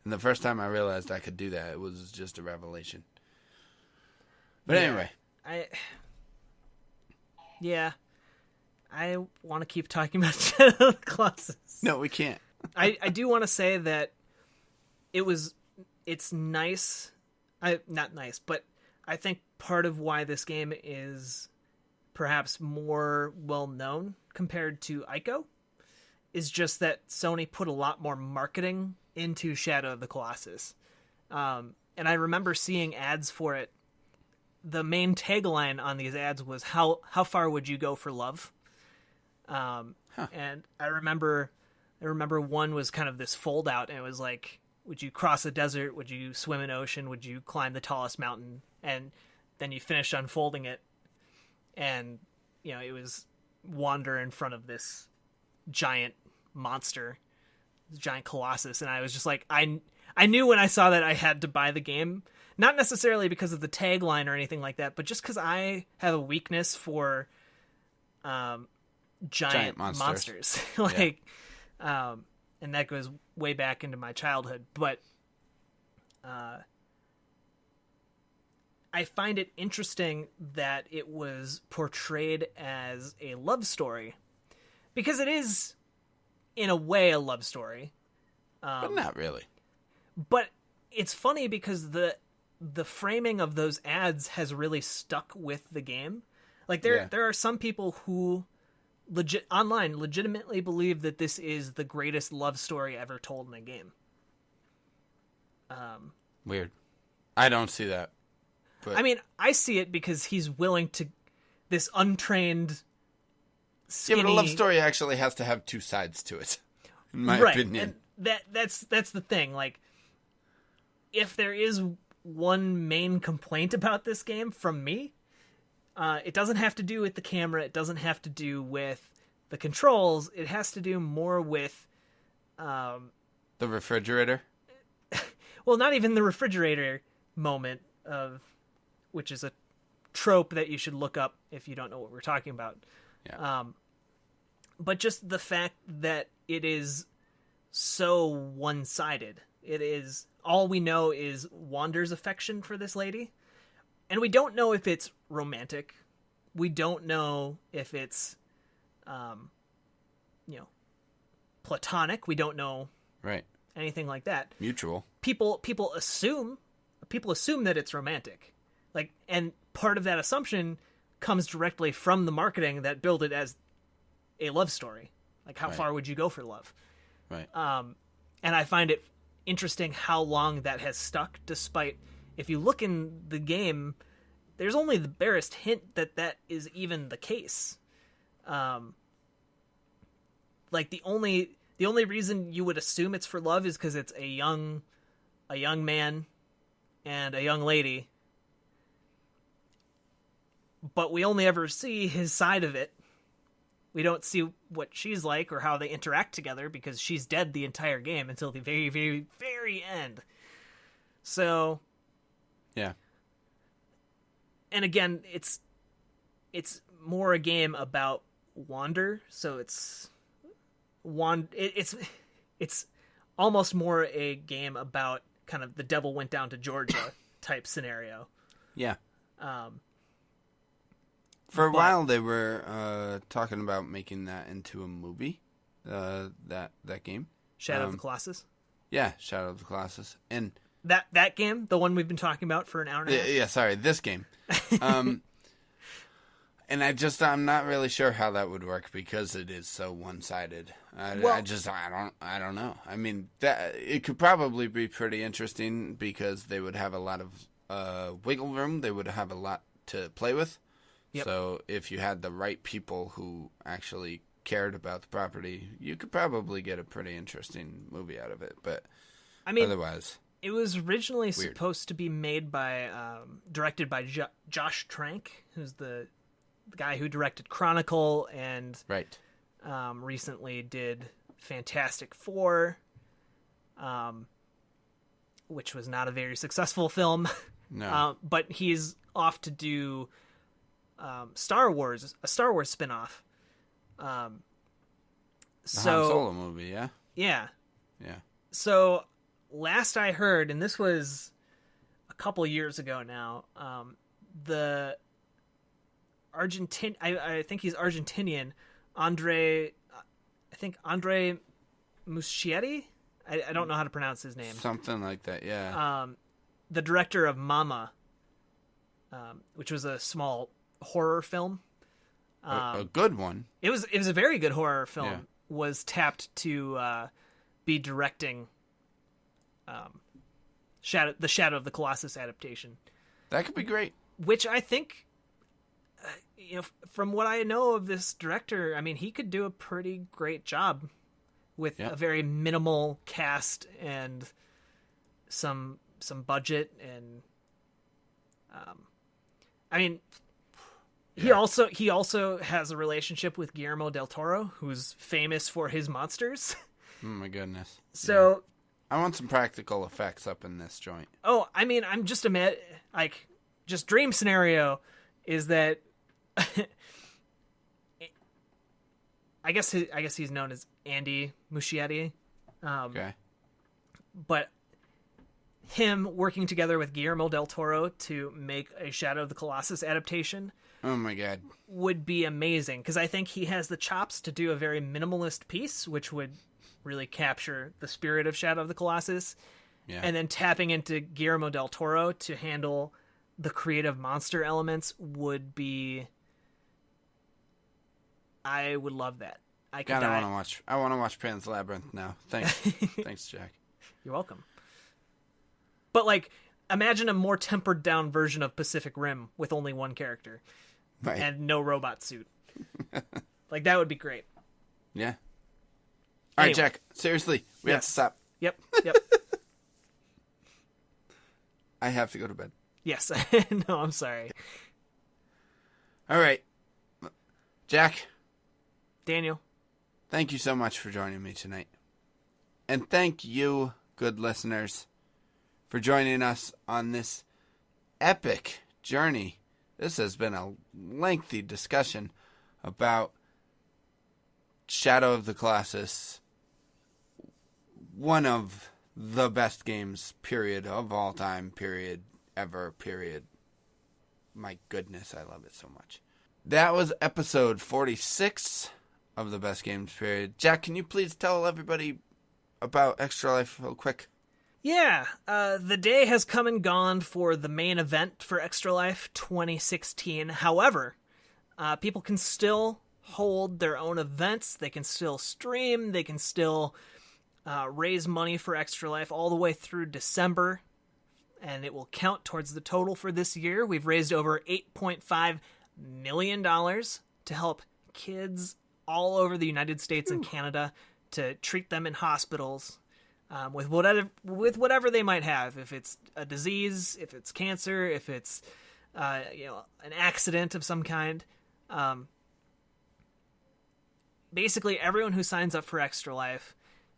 S2: And the first time I realized I could do that, it was just a revelation. But anyway.
S1: I want to keep talking about Shadow of the Colossus.
S2: No, we can't.
S1: I do want to say that it's nice. Not nice, but I think part of why this game is perhaps more well known compared to Ico is just that Sony put a lot more marketing into Shadow of the Colossus. And I remember seeing ads for it. The main tagline on these ads was how far would you go for love? And I remember one was kind of this fold out, and it was like, would you cross a desert? Would you swim an ocean? Would you climb the tallest mountain? And then you finished unfolding it, and it was wander in front of this giant monster, this giant Colossus, and I was just like, I knew when I saw that I had to buy the game. Not necessarily because of the tagline or anything like that, but just because I have a weakness for giant monsters. And that goes way back into my childhood. But I find it interesting that it was portrayed as a love story. Because it is, in a way, a love story.
S2: But not really.
S1: But it's funny because the framing of those ads has really stuck with the game. Like there are some people who online legitimately believe that this is the greatest love story ever told in a game.
S2: Weird. I don't see that. But...
S1: I mean, I see it because he's willing to this untrained skinny...
S2: Yeah, but a love story actually has to have two sides to it, in my opinion.
S1: And that's the thing. Like, if there is one main complaint about this game from me, it doesn't have to do with the camera. It doesn't have to do with the controls. It has to do more with
S2: the refrigerator.
S1: Well, not even the refrigerator moment which is a trope that you should look up if you don't know what we're talking about.
S2: Yeah.
S1: But just the fact that it is so one-sided. It is, all we know is Wander's affection for this lady. And we don't know if it's romantic. We don't know if it's, platonic. We don't know anything like that.
S2: Mutual.
S1: People assume that it's romantic. Like, and part of that assumption comes directly from the marketing that billed it as a love story. Like, how far would you go for love?
S2: Right.
S1: And I find it interesting how long that has stuck, despite, if you look in the game, there's only the barest hint that is even the case. Like, the only reason you would assume it's for love is because it's a young man and a young lady, but we only ever see his side of it. We don't see what she's like or how they interact together because she's dead the entire game until the very, very, very end. So,
S2: yeah.
S1: And again, it's more a game about Wander, so it's almost more a game about kind of the devil went down to Georgia type scenario.
S2: Yeah. For a while, they were talking about making that into a movie. That game,
S1: Shadow of the Colossus.
S2: Yeah, Shadow of the Colossus, and
S1: that game, the one we've been talking about for an hour and a half.
S2: Yeah, sorry, this game. And I'm not really sure how that would work because it is so one-sided. I don't know. I mean, it could probably be pretty interesting because they would have a lot of wiggle room. They would have a lot to play with. Yep. So if you had the right people who actually cared about the property, you could probably get a pretty interesting movie out of it. But I mean, otherwise,
S1: It was originally supposed to be made by, directed by Josh Trank, who's the guy who directed Chronicle and
S2: Right.
S1: Recently did Fantastic Four, which was not a very successful film.
S2: No.
S1: But he's off to do Star Wars, a Star Wars spinoff.
S2: The Han Solo movie, yeah?
S1: Yeah.
S2: Yeah.
S1: So last I heard, and this was a couple years ago now, the I think he's Argentinian, Andre Muschietti? I don't know how to pronounce his name.
S2: Something like that, yeah.
S1: The director of Mama, which was a small horror film.
S2: A good one.
S1: It was a very good horror film.
S2: Yeah.
S1: Was tapped to be directing the Shadow of the Colossus adaptation.
S2: That could be great.
S1: Which I think, from what I know of this director, I mean, he could do a pretty great job with a very minimal cast and some budget, and I mean, he also has a relationship with Guillermo del Toro, who's famous for his monsters.
S2: Oh my goodness.
S1: So
S2: I want some practical effects up in this joint.
S1: Oh, I mean, I'm just just dream scenario is that I guess he's known as Andy Muschietti.
S2: Okay.
S1: But him working together with Guillermo del Toro to make a Shadow of the Colossus adaptation.
S2: Oh my god.
S1: Would be amazing, because I think he has the chops to do a very minimalist piece, which would really capture the spirit of Shadow of the Colossus.
S2: Yeah.
S1: And then tapping into Guillermo del Toro to handle the creative monster elements would be... I would love that. I
S2: want to watch Pan's Labyrinth now. Thanks. Thanks, Jack.
S1: You're welcome. But imagine a more tempered down version of Pacific Rim with only one character.
S2: Right.
S1: And no robot suit. That would be great.
S2: Yeah. All right, Jack. Seriously, we have to stop.
S1: Yep.
S2: I have to go to bed.
S1: Yes. No, I'm sorry.
S2: All right. Jack.
S1: Daniel.
S2: Thank you so much for joining me tonight. And thank you, good listeners, for joining us on this epic journey. This has been a lengthy discussion about Shadow of the Colossus, one of the best games, period, of all time, period, ever, period. My goodness, I love it so much. That was episode 46 of the best games, period. Jack, can you please tell everybody about Extra Life real quick?
S1: Yeah, the day has come and gone for the main event for Extra Life 2016. However, people can still hold their own events. They can still stream. They can still raise money for Extra Life all the way through December, and it will count towards the total for this year. We've raised over $8.5 million to help kids all over the United States and Canada, to treat them in hospitals with whatever they might have. If it's a disease, if it's cancer, if it's an accident of some kind. Basically, everyone who signs up for Extra Life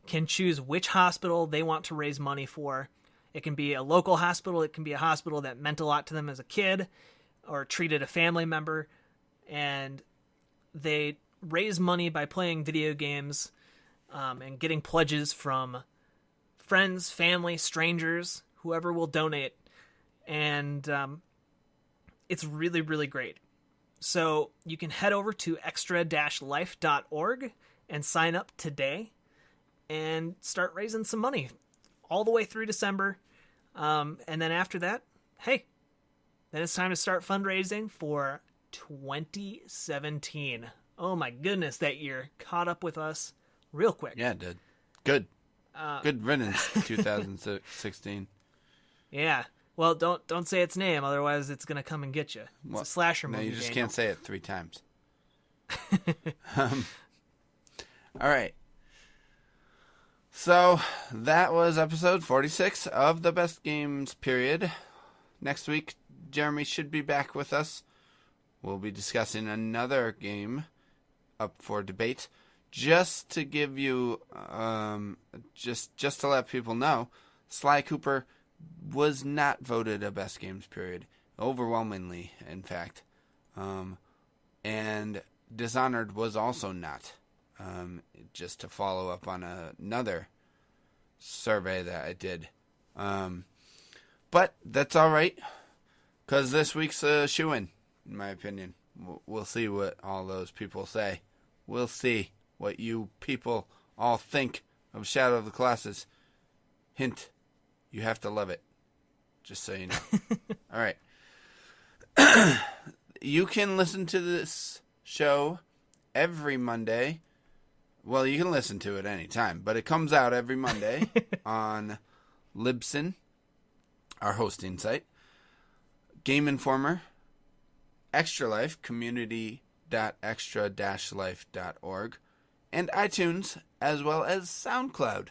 S1: can choose which hospital they want to raise money for. It can be a local hospital. It can be a hospital that meant a lot to them as a kid or treated a family member. And they raise money by playing video games and getting pledges from friends, family, strangers, whoever will donate. And it's really, really great. So you can head over to extra-life.org and sign up today and start raising some money all the way through December. And then after that, hey, then it's time to start fundraising for 2017. Oh my goodness, that year caught up with us real quick.
S2: Yeah, it did. Good. Good riddance, 2016.
S1: Yeah. Well, don't say its name, otherwise it's going to come and get you. It's a slasher movie.
S2: No, you just
S1: Daniel.
S2: can't say it 3 times. All right. So that was episode 46 of the Best Games period. Next week, Jeremy should be back with us. We'll be discussing another game up for debate. Just to give you, just to let people know, Sly Cooper was not voted a Best Games period. Overwhelmingly, in fact. And Dishonored was also not. Just to follow up on another survey that I did. But that's all right, because this week's a shoo-in, in my opinion. We'll see what all those people say. We'll see what you people all think of Shadow of the Colossus. Hint, you have to love it, just so you know. All right. You can listen to this show every Monday. Well, you can listen to it anytime, but it comes out every Monday on Libsyn, our hosting site, Game Informer, Extra Life, community.extra-life.org, and iTunes, as well as SoundCloud.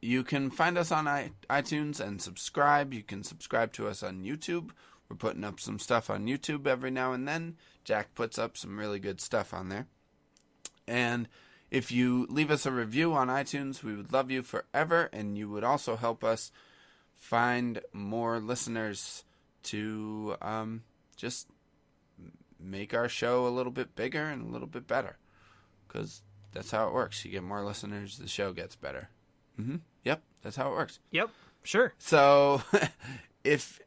S2: You can find us on iTunes and subscribe. You can subscribe to us on YouTube. We're putting up some stuff on YouTube every now and then. Jack puts up some really good stuff on there. And if you leave us a review on iTunes, we would love you forever, and you would also help us find more listeners to just make our show a little bit bigger and a little bit better, because that's how it works. You get more listeners, the show gets better. Yep, that's how it works.
S1: Yep, sure.
S2: So if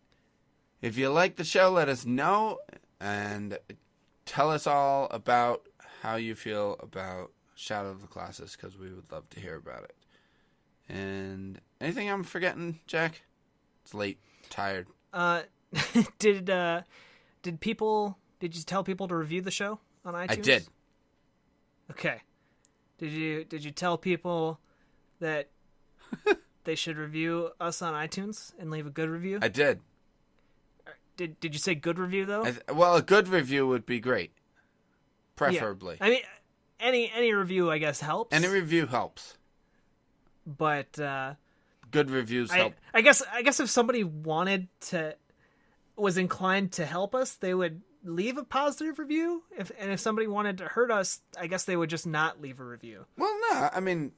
S2: you like the show, let us know, and tell us all about how you feel about Shadow of the Colossus, because we would love to hear about it. And anything I'm forgetting, Jack? It's late, tired.
S1: Did you tell people to review the show on iTunes?
S2: I did.
S1: Okay. Did you tell people that they should review us on iTunes and leave a good review?
S2: I did.
S1: Did you say good review though?
S2: Well, a good review would be great, preferably.
S1: Yeah. I mean, any review I guess helps.
S2: Any review helps,
S1: but
S2: good reviews help.
S1: I guess if somebody was inclined to help us, they would leave a positive review. If somebody wanted to hurt us, I guess they would just not leave a review.
S2: Well, no, I mean,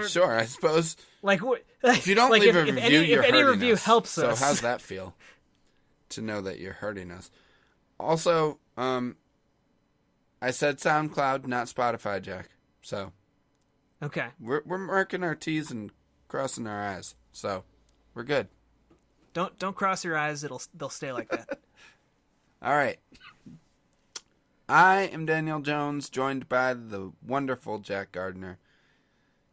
S2: sure, I suppose.
S1: Like,
S2: if you don't leave a review, you're hurting us.
S1: If any review helps us.
S2: So how's that feel? To know that you're hurting us. Also, I said SoundCloud, not Spotify, Jack. So,
S1: okay,
S2: we're marking our T's and crossing our I's. So, we're good.
S1: Don't cross your eyes; they'll stay like that.
S2: All right. I am Daniel Jones, joined by the wonderful Jack Gardner,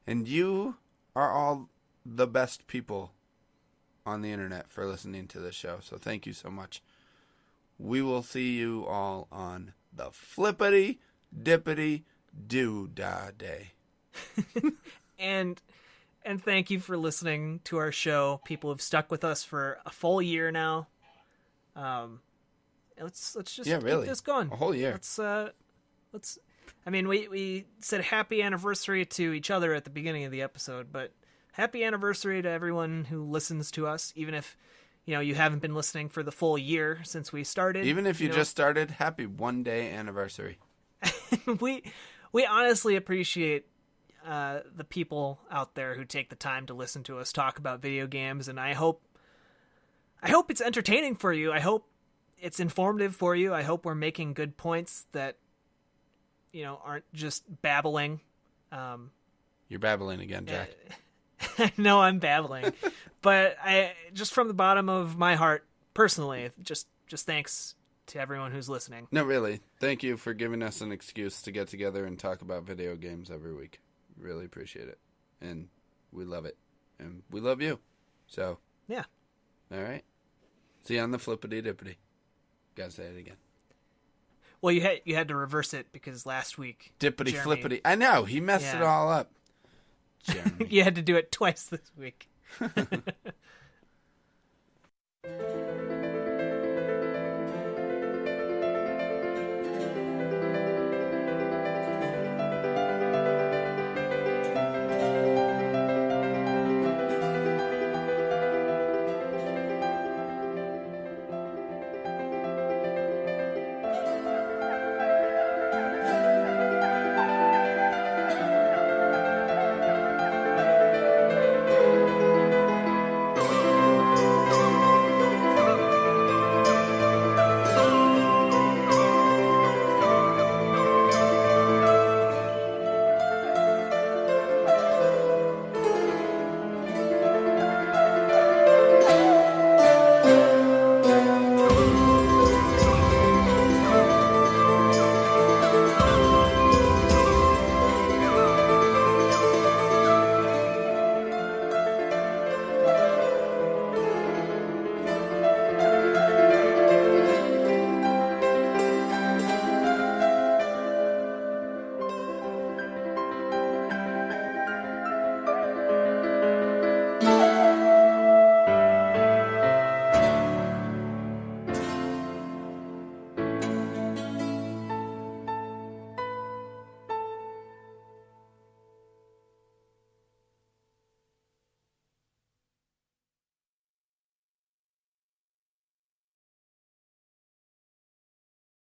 S2: and you are all the best people on the internet for listening to this show. So thank you so much. We will see you all on the flippity dippity doo-dah day.
S1: and thank you for listening to our show. People have stuck with us for a full year now. Let's just keep this going.
S2: A whole year.
S1: Let's I mean, we said happy anniversary to each other at the beginning of the episode, but happy anniversary to everyone who listens to us, even if, you haven't been listening for the full year since we started.
S2: Even if you just started, happy one-day anniversary.
S1: We honestly appreciate the people out there who take the time to listen to us talk about video games, and I hope it's entertaining for you. I hope it's informative for you. I hope we're making good points that, aren't just babbling.
S2: You're babbling again, Jack.
S1: I know I'm babbling, but I just from the bottom of my heart, personally, just thanks to everyone who's listening.
S2: No, really. Thank you for giving us an excuse to get together and talk about video games every week. Really appreciate it. And we love it. And we love you. So.
S1: Yeah.
S2: All right. See you on the flippity dippity. Gotta say it again.
S1: Well, you had to reverse it because last week.
S2: Dippity flippity. I know. He messed it all up. Jeremy.
S1: You had to do it twice this week.